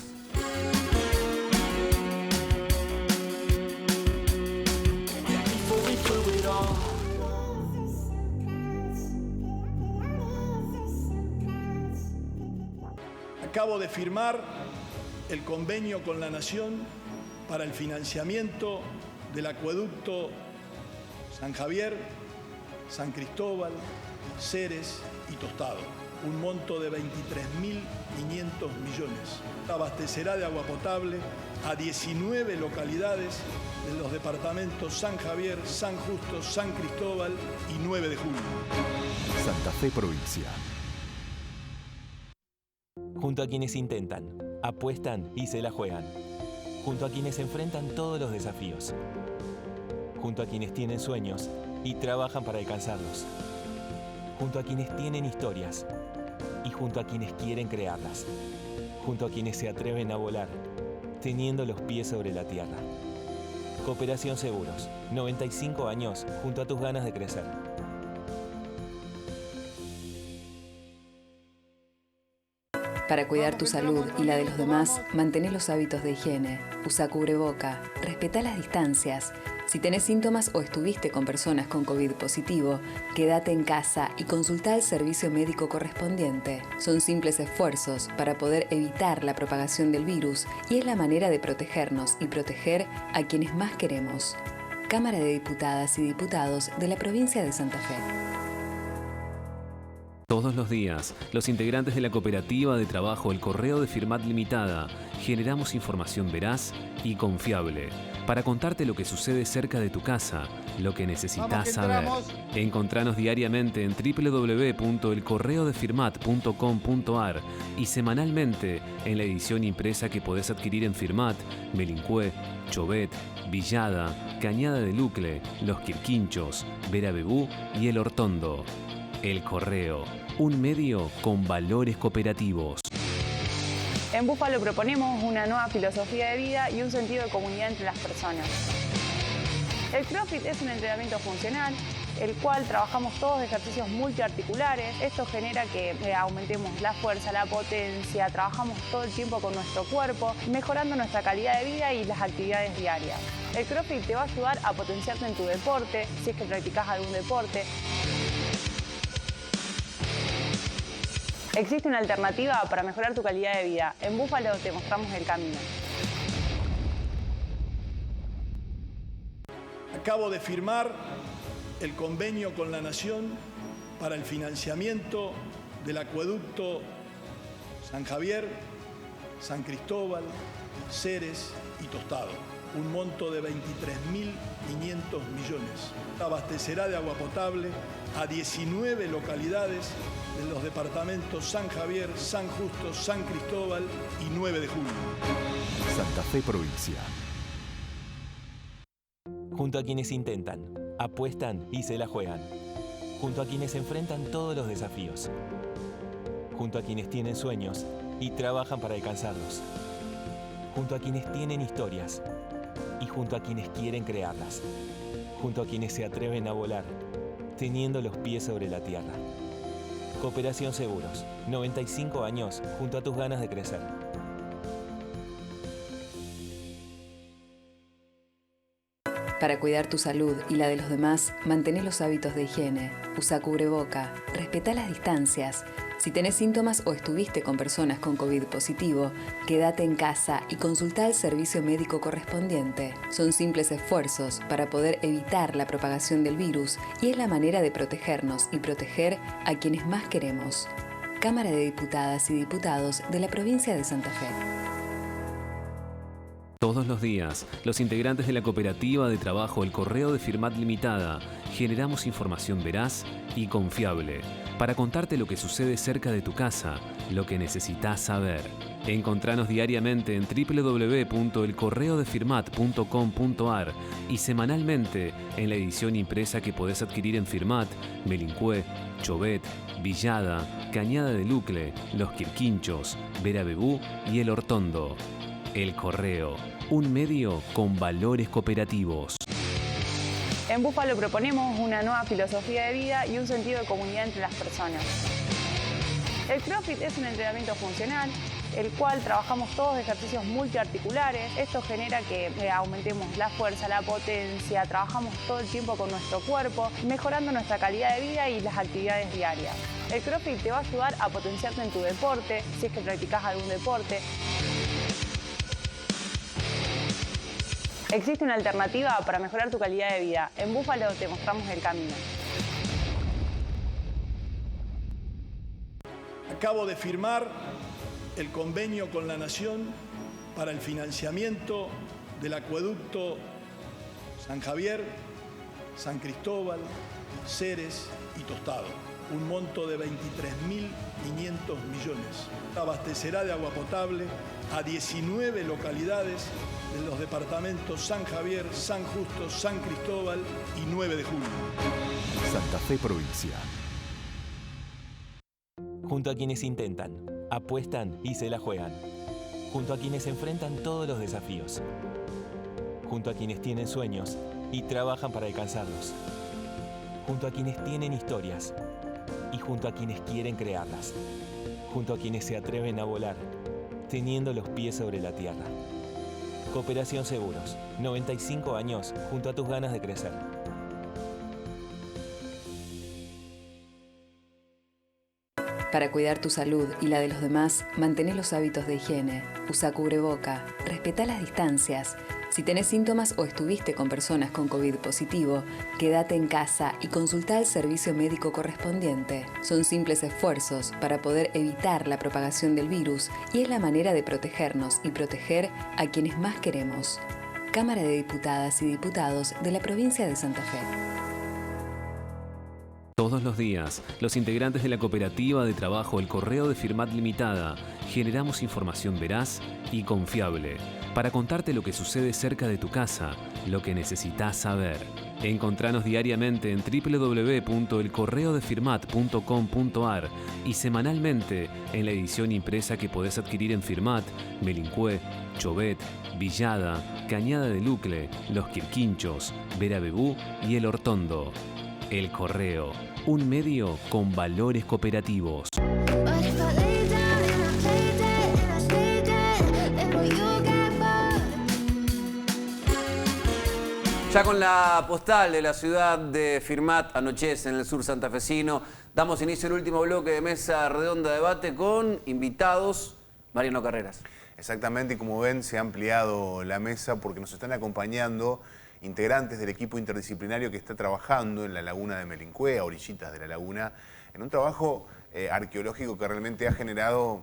Acabo de firmar el convenio con la Nación para el financiamiento del acueducto San Javier, San Cristóbal, Ceres y Tostado, un monto de 23.500 millones. Abastecerá de agua potable a 19 localidades de los departamentos San Javier, San Justo, San Cristóbal y 9 de Julio. Santa Fe Provincia. Junto a quienes intentan, apuestan y se la juegan. Junto a quienes enfrentan todos los desafíos. Junto a quienes tienen sueños y trabajan para alcanzarlos. Junto a quienes tienen historias y junto a quienes quieren crearlas. Junto a quienes se atreven a volar, teniendo los pies sobre la tierra. Cooperación Seguros, 95 años junto a tus ganas de crecer. Para cuidar tu salud y la de los demás, mantén los hábitos de higiene. Usa cubreboca, respetá las distancias. Si tenés síntomas o estuviste con personas con COVID positivo, quédate en casa y consultá el servicio médico correspondiente. Son simples esfuerzos para poder evitar la propagación del virus y es la manera de protegernos y proteger a quienes más queremos. Cámara de Diputadas y Diputados de la provincia de Santa Fe. Todos los días, los integrantes de la cooperativa de trabajo El Correo de Firmat Limitada generamos información veraz y confiable para contarte lo que sucede cerca de tu casa, lo que necesitas saber. Encontranos diariamente en www.elcorreodefirmat.com.ar y semanalmente en la edición impresa que podés adquirir en Firmat, Melincué, Chobet, Villada, Cañada de Lucle, Los Quirquinchos, Verabebú y El Hortondo. El Correo, un medio con valores cooperativos. En Búfalo proponemos una nueva filosofía de vida y un sentido de comunidad entre las personas. El CrossFit es un entrenamiento funcional, el cual trabajamos todos ejercicios multiarticulares. Esto genera que aumentemos la fuerza, la potencia, trabajamos todo el tiempo con nuestro cuerpo, mejorando nuestra calidad de vida y las actividades diarias. El CrossFit te va a ayudar a potenciarte en tu deporte, si es que practicas algún deporte. Existe una alternativa para mejorar tu calidad de vida. En Búfalo te mostramos el camino. Acabo de firmar el convenio con la Nación para el financiamiento del acueducto San Javier, San Cristóbal, Ceres y Tostado, un monto de 23.500 millones. Abastecerá de agua potable a 19 localidades de los departamentos San Javier, San Justo, San Cristóbal y 9 de Julio. Santa Fe Provincia. Junto a quienes intentan, apuestan y se la juegan. Junto a quienes enfrentan todos los desafíos. Junto a quienes tienen sueños y trabajan para alcanzarlos. Junto a quienes tienen historias y junto a quienes quieren crearlas. Junto a quienes se atreven a volar, teniendo los pies sobre la tierra. Cooperación Seguros, 95 años junto a tus ganas de crecer. Para cuidar tu salud y la de los demás, mantén los hábitos de higiene. Usa cubreboca, respetá las distancias. Si tenés síntomas o estuviste con personas con COVID positivo, quédate en casa y consultá el servicio médico correspondiente. Son simples esfuerzos para poder evitar la propagación del virus y es la manera de protegernos y proteger a quienes más queremos. Cámara de Diputadas y Diputados de la provincia de Santa Fe. Todos los días, los integrantes de la cooperativa de trabajo El Correo de Firmat Limitada generamos información veraz y confiable para contarte lo que sucede cerca de tu casa, lo que necesitas saber. Encontranos diariamente en www.elcorreodefirmat.com.ar y semanalmente en la edición impresa que podés adquirir en Firmat, Melincue, Chobet, Villada, Cañada de Lucle, Los Quirquinchos, Verabebú y El Hortondo. El Correo, un medio con valores cooperativos. En Búfalo proponemos una nueva filosofía de vida y un sentido de comunidad entre las personas. El CrossFit es un entrenamiento funcional, el cual trabajamos todos ejercicios multiarticulares. Esto genera que aumentemos la fuerza, la potencia, trabajamos todo el tiempo con nuestro cuerpo, mejorando nuestra calidad de vida y las actividades diarias. El CrossFit te va a ayudar a potenciarte en tu deporte, si es que practicas algún deporte. Existe una alternativa para mejorar tu calidad de vida. En Búfalo te mostramos el camino. Acabo de firmar el convenio con la Nación para el financiamiento del acueducto San Javier, San Cristóbal, Ceres y Tostado. Un monto de 23.500 millones. Abastecerá de agua potable a 19 localidades de los departamentos San Javier, San Justo, San Cristóbal y 9 de julio. Santa Fe Provincia. Junto a quienes intentan, apuestan y se la juegan. Junto a quienes enfrentan todos los desafíos. Junto a quienes tienen sueños y trabajan para alcanzarlos. Junto a quienes tienen historias y junto a quienes quieren crearlas. Junto a quienes se atreven a volar, teniendo los pies sobre la tierra. Cooperación Seguros, 95 años junto a tus ganas de crecer. Para cuidar tu salud y la de los demás, mantén los hábitos de higiene. Usa cubreboca, respetá las distancias. Si tenés síntomas o estuviste con personas con COVID positivo, quédate en casa y consultá al servicio médico correspondiente. Son simples esfuerzos para poder evitar la propagación del virus y es la manera de protegernos y proteger a quienes más queremos. Cámara de Diputadas y Diputados de la provincia de Santa Fe. Todos los días, los integrantes de la cooperativa de trabajo El Correo de Firmat Limitada generamos información veraz y confiable para contarte lo que sucede cerca de tu casa, lo que necesitas saber. Encontranos diariamente en www.elcorreodefirmat.com.ar y semanalmente en la edición impresa que podés adquirir en Firmat, Melincue, Chobet, Villada, Cañada de Lucle, Los Quirquinchos, Verabebú y El Hortondo. El Correo, un medio con valores cooperativos. Ya con la postal de la ciudad de Firmat, anochece en el sur santafesino, damos inicio al último bloque de Mesa Redonda de Debate con invitados. Mariano Carreras. Exactamente, y como ven, se ha ampliado la mesa porque nos están acompañando integrantes del equipo interdisciplinario que está trabajando en la laguna de Melincue, a orillitas de la laguna, en un trabajo arqueológico que realmente ha generado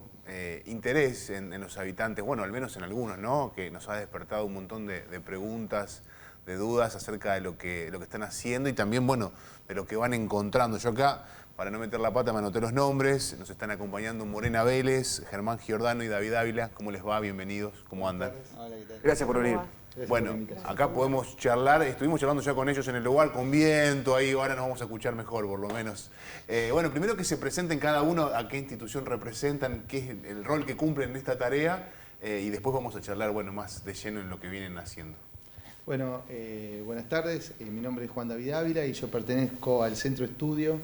interés en los habitantes, bueno, al menos en algunos, ¿no? Que nos ha despertado un montón de preguntas, de dudas acerca de lo que están haciendo y también, bueno, de lo que van encontrando. Yo acá, para no meter la pata, me anoté los nombres. Nos están acompañando Morena Vélez, Germán Giordano y David Ávila. ¿Cómo les va? Bienvenidos. ¿Cómo andan? Hola, ¿qué tal? Gracias por venir. Bueno, acá podemos charlar, estuvimos charlando ya con ellos en el lugar, con viento, ahí ahora nos vamos a escuchar mejor, por lo menos. Bueno, primero que se presenten cada uno, a qué institución representan, qué es el rol que cumplen en esta tarea, y después vamos a charlar, bueno, más de lleno en lo que vienen haciendo. Bueno, buenas tardes, mi nombre es Juan David Ávila y yo pertenezco al Centro de Estudio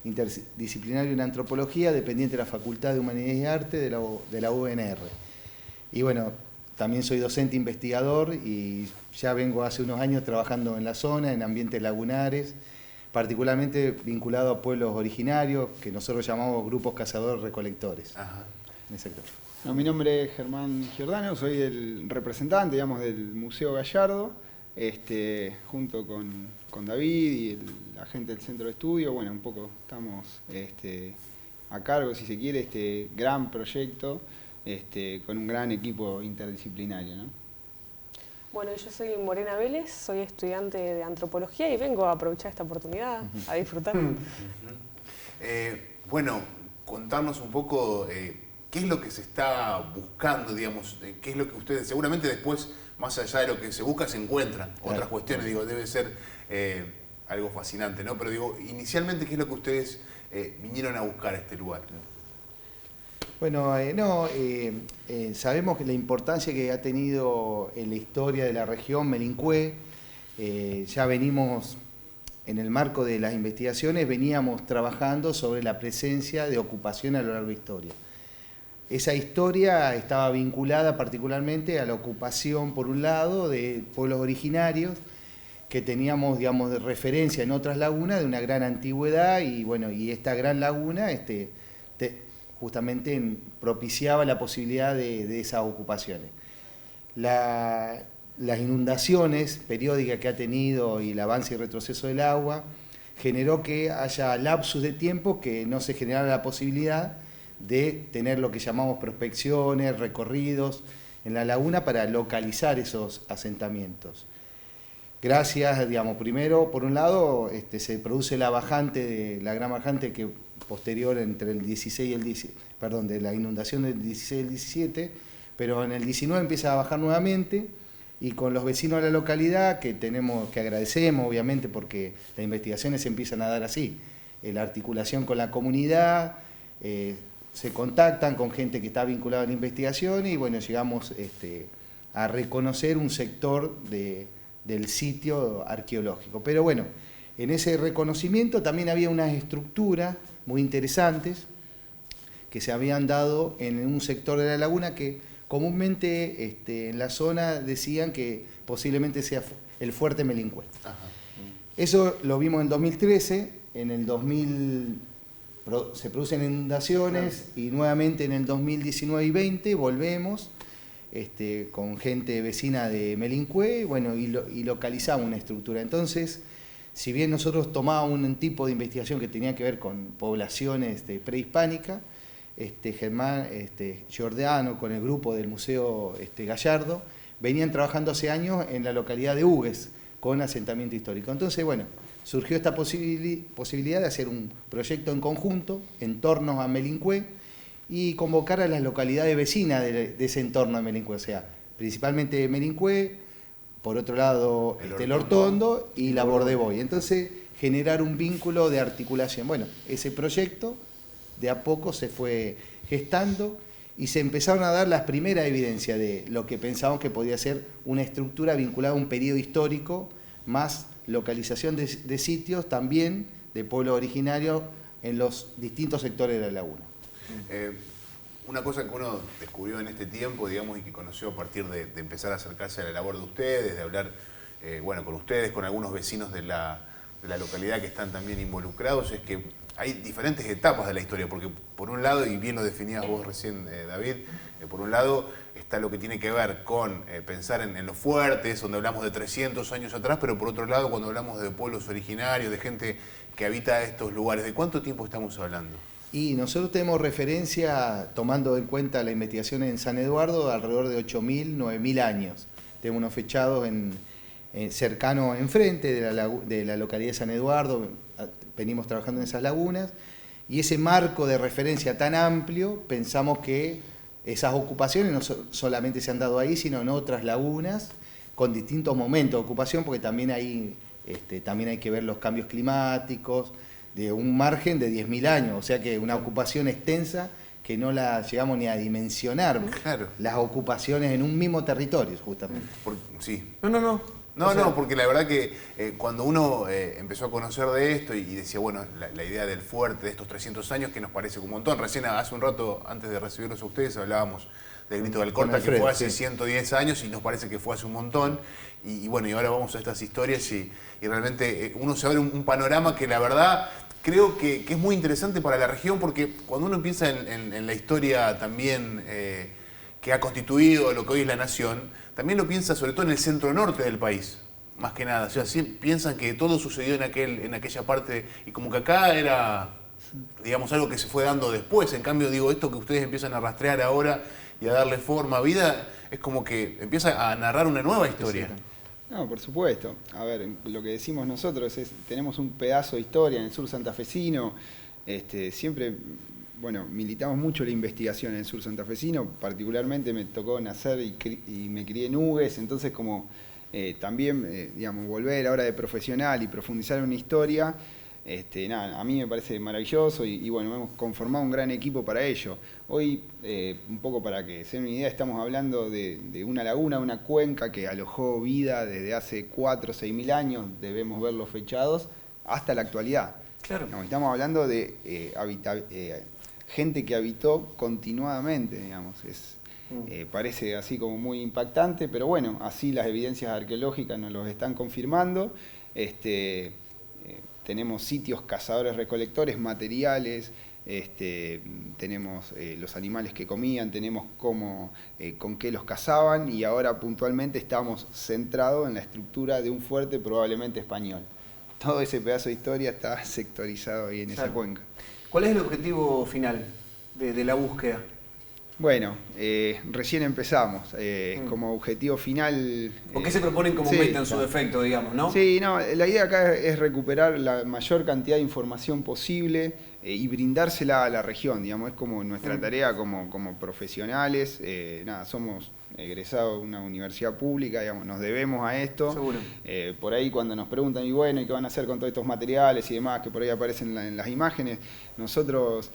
Interdisciplinario en Antropología, dependiente de la Facultad de Humanidades y Arte de la UNR. Y bueno, también soy docente investigador y ya vengo hace unos años trabajando en la zona, en ambientes lagunares, particularmente vinculado a pueblos originarios, que nosotros llamamos grupos cazadores-recolectores. Ajá. Exacto. No, mi nombre es Germán Giordano, soy el representante, digamos, del Museo Gallardo, junto con David y la gente del Centro de Estudio. Bueno, un poco estamos a cargo, si se quiere, este gran proyecto, con un gran equipo interdisciplinario, ¿no? Bueno, yo soy Morena Vélez, soy estudiante de antropología y vengo a aprovechar esta oportunidad, a disfrutar. Bueno, contarnos un poco qué es lo que se está buscando, digamos, qué es lo que ustedes, seguramente después, más allá de lo que se busca, se encuentran otras cuestiones, digo, debe ser algo fascinante, ¿no? Pero digo, inicialmente, ¿qué es lo que ustedes vinieron a buscar a este lugar? Bueno, sabemos que la importancia que ha tenido en la historia de la región Melincue, ya venimos, en el marco de las investigaciones, veníamos trabajando sobre la presencia de ocupación a lo largo de la historia. Esa historia estaba vinculada particularmente a la ocupación, por un lado, de pueblos originarios, que teníamos, digamos, de referencia en otras lagunas de una gran antigüedad, y bueno, y esta gran laguna justamente propiciaba la posibilidad de esas ocupaciones. Las inundaciones periódicas que ha tenido y el avance y retroceso del agua generó que haya lapsus de tiempo que no se generara la posibilidad de tener lo que llamamos prospecciones, recorridos en la laguna para localizar esos asentamientos. Gracias, digamos, primero, por un lado, se produce la gran bajante que posterior entre el 16 y el 17, perdón, de la inundación del 16 y el 17, pero en el 19 empieza a bajar nuevamente, y con los vecinos de la localidad, que agradecemos obviamente porque las investigaciones se empiezan a dar así, la articulación con la comunidad, se contactan con gente que está vinculada a la investigación y bueno, llegamos a reconocer un sector del sitio arqueológico. Pero bueno, en ese reconocimiento también había unas estructuras muy interesantes que se habían dado en un sector de la laguna que comúnmente en la zona decían que posiblemente sea el fuerte Melincue. Eso lo vimos en 2013, en el 2000 se producen inundaciones y nuevamente en el 2019 y 20 volvemos con gente vecina de Melincue y localizamos una estructura. Entonces, si bien nosotros tomábamos un tipo de investigación que tenía que ver con poblaciones prehispánicas, Germán Giordano con el grupo del Museo Gallardo venían trabajando hace años en la localidad de Hugues con asentamiento histórico. Entonces, bueno, surgió esta posibilidad de hacer un proyecto en conjunto en torno a Melincue y convocar a las localidades vecinas de ese entorno de Melincue, o sea, principalmente Melincue, por otro lado el Hortondo y la Bordeboy. Entonces, generar un vínculo de articulación. Bueno, ese proyecto de a poco se fue gestando y se empezaron a dar las primeras evidencias de lo que pensábamos que podía ser una estructura vinculada a un periodo histórico, más localización de sitios también de pueblos originarios en los distintos sectores de la laguna. Una cosa que uno descubrió en este tiempo, digamos, y que conoció a partir de empezar a acercarse a la labor de ustedes, de hablar con ustedes, con algunos vecinos de la localidad que están también involucrados, es que hay diferentes etapas de la historia, porque por un lado, y bien lo definías vos recién, David, por un lado está lo que tiene que ver con pensar en los fuertes, donde hablamos de 300 años atrás, pero por otro lado, cuando hablamos de pueblos originarios, de gente que habita estos lugares, ¿de cuánto tiempo estamos hablando? Y nosotros tenemos referencia, tomando en cuenta la investigación en San Eduardo, alrededor de 8.000, 9.000 años. Tenemos unos fechados cercanos enfrente de la localidad de San Eduardo, venimos trabajando en esas lagunas, y ese marco de referencia tan amplio, pensamos que esas ocupaciones no solamente se han dado ahí, sino en otras lagunas, con distintos momentos de ocupación, porque también hay que ver los cambios climáticos, de un margen de 10.000 años, o sea que una ocupación extensa que no la llegamos ni a dimensionar, claro, las ocupaciones en un mismo territorio, justamente. Sí. No, porque la verdad que cuando uno empezó a conocer de esto y decía, bueno, la idea del fuerte de estos 300 años, que nos parece un montón. Recién hace un rato, antes de recibirlos a ustedes, hablábamos del Grito de Alcorta, que fue hace 110 años y nos parece que fue hace un montón. Y bueno, y ahora vamos a estas historias y realmente uno se abre un panorama que la verdad creo que es muy interesante para la región, porque cuando uno piensa en la historia también que ha constituido lo que hoy es la nación, también lo piensa sobre todo en el centro-norte del país, más que nada. O sea, piensan que todo sucedió en aquella parte y como que acá era, digamos, algo que se fue dando después. En cambio, digo, esto que ustedes empiezan a rastrear ahora y a darle forma, vida, es como que empieza a narrar una nueva historia. No, por supuesto. A ver, lo que decimos nosotros es, tenemos un pedazo de historia en el sur santafesino, siempre, bueno, militamos mucho la investigación en el sur santafesino, particularmente me tocó nacer y me crié en Hugues, entonces como también, digamos, volver ahora de profesional y profundizar en una historia, nada, a mí me parece maravilloso y bueno, hemos conformado un gran equipo para ello. Hoy, un poco para que se den una idea, estamos hablando de una laguna, una cuenca que alojó vida desde hace 4 o 6 mil años, debemos verlos fechados, hasta la actualidad. Claro. Estamos hablando de gente que habitó continuadamente, digamos. Parece así como muy impactante, pero bueno, así las evidencias arqueológicas nos lo están confirmando. Tenemos sitios cazadores-recolectores, materiales, tenemos los animales que comían, tenemos con qué los cazaban y ahora puntualmente estamos centrados en la estructura de un fuerte probablemente español. Todo ese pedazo de historia está sectorizado ahí en esa cuenca. ¿Cuál es el objetivo final de la búsqueda? Bueno, recién empezamos. Como objetivo final... ¿O qué se proponen como meta en su defecto, digamos, no? Sí, no, la idea acá es recuperar la mayor cantidad de información posible y brindársela a la región, digamos. Es como nuestra tarea como profesionales. Nada, somos egresados de una universidad pública, digamos, nos debemos a esto. Seguro. Por ahí cuando nos preguntan, y bueno, ¿y qué van a hacer con todos estos materiales y demás que por ahí aparecen en las imágenes? Nosotros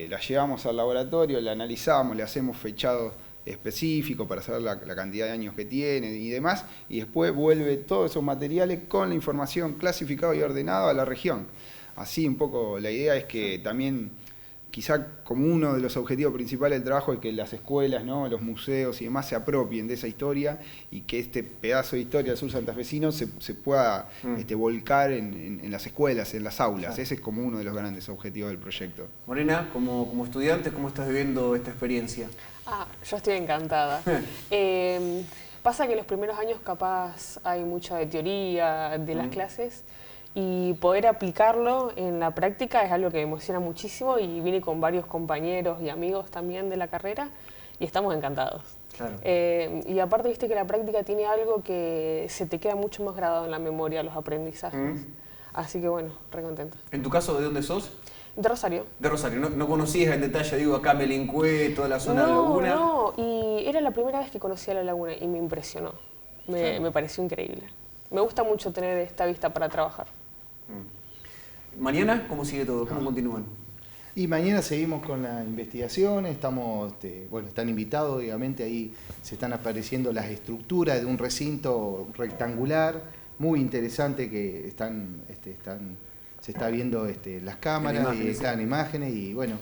las llevamos al laboratorio, la analizamos, le hacemos fechados específicos para saber la cantidad de años que tiene y demás, y después vuelve todos esos materiales con la información clasificada y ordenada a la región. Así un poco la idea es que también, quizá como uno de los objetivos principales del trabajo es que las escuelas, ¿no?, los museos y demás se apropien de esa historia y que este pedazo de historia del sur santafesino se pueda volcar en las escuelas, en las aulas. Ese es como uno de los grandes objetivos del proyecto. Morena, como estudiante, ¿cómo estás viviendo esta experiencia? Yo estoy encantada. Pasa que los primeros años capaz hay mucha de teoría de las clases, y poder aplicarlo en la práctica es algo que me emociona muchísimo y vine con varios compañeros y amigos también de la carrera y estamos encantados. Claro. Y aparte viste que la práctica tiene algo que se te queda mucho más grabado en la memoria, los aprendizajes. Así que bueno, re contenta. ¿En tu caso de dónde sos? De Rosario. De Rosario. ¿No conocías en detalle, digo, acá Melincue, toda la zona de la laguna? No, y era la primera vez que conocía la laguna y me impresionó. Me pareció increíble. Me gusta mucho tener esta vista para trabajar. ¿Mañana cómo sigue todo? ¿Cómo continúan? Y mañana seguimos con la investigación, estamos, bueno, están invitados, obviamente, ahí se están apareciendo las estructuras de un recinto rectangular, muy interesante que se está viendo las cámaras, están imágenes y bueno,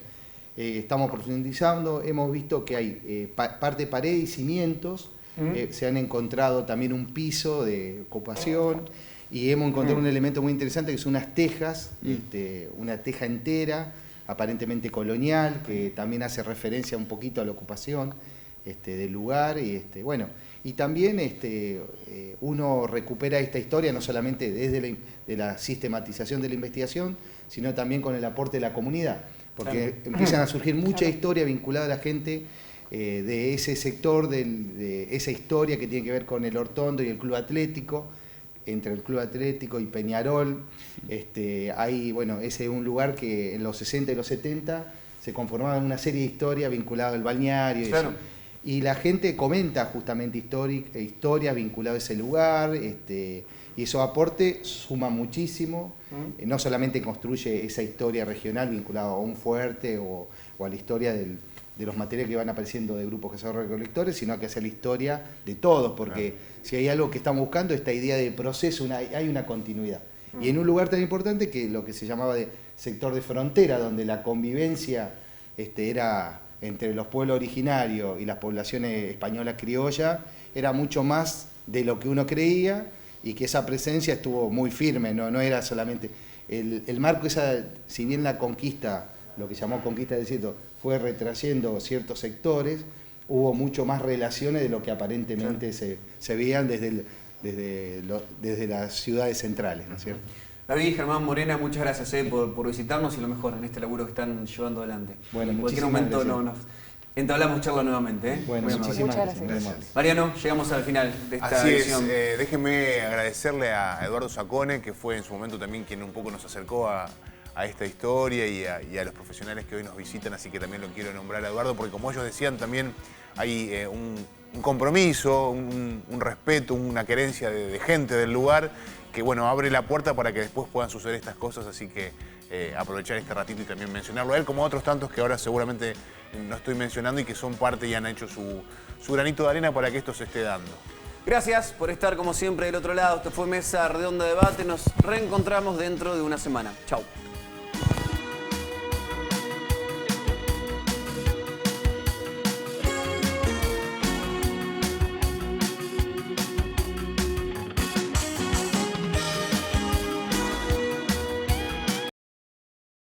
estamos profundizando, hemos visto que hay parte pared y cimientos, se han encontrado también un piso de ocupación. Y hemos encontrado un elemento muy interesante que son unas tejas, una teja entera, aparentemente colonial, que también hace referencia un poquito a la ocupación del lugar. Y bueno, y también uno recupera esta historia no solamente desde la sistematización de la investigación, sino también con el aporte de la comunidad, porque empiezan a surgir mucha historia vinculada a la gente de ese sector, de esa historia que tiene que ver con el Hortondo y el Club Atlético, entre el Club Atlético y Peñarol. Hay, bueno, ese es un lugar que en los 60 y los 70 se conformaban una serie de historias vinculadas al balneario. Claro. Eso. Y la gente comenta justamente historias vinculadas a ese lugar, y esos aportes suman muchísimo. No solamente construye esa historia regional vinculada a un fuerte o a la historia de los materiales que van apareciendo de grupos cazadores recolectores, sino que hace la historia de todos, porque si hay algo que estamos buscando, esta idea de proceso, hay una continuidad. Y en un lugar tan importante que lo que se llamaba de sector de frontera, donde la convivencia era entre los pueblos originarios y las poblaciones españolas criollas, era mucho más de lo que uno creía, y que esa presencia estuvo muy firme, no era solamente... El marco, si bien la conquista, lo que llamó conquista del desierto, fue retrayendo ciertos sectores, hubo mucho más relaciones de lo que aparentemente se veían desde las ciudades centrales, ¿no es cierto? David, Germán, Morena, muchas gracias por visitarnos y lo mejor en este laburo que están llevando adelante. Bueno, en cualquier momento entablamos charla nuevamente. Bueno, muchísimas gracias. Mariano, llegamos al final de esta Así edición. es, déjenme agradecerle a Eduardo Sacone, que fue en su momento también quien un poco nos acercó a esta historia y a los profesionales que hoy nos visitan, así que también lo quiero nombrar a Eduardo, porque como ellos decían, también hay un compromiso, un respeto, una querencia de gente del lugar, que bueno, abre la puerta para que después puedan suceder estas cosas, así que aprovechar este ratito y también mencionarlo a él, como a otros tantos que ahora seguramente no estoy mencionando y que son parte y han hecho su granito de arena para que esto se esté dando. Gracias por estar como siempre del otro lado. Esto fue Mesa Redonda Debate. Nos reencontramos dentro de una semana. Chau.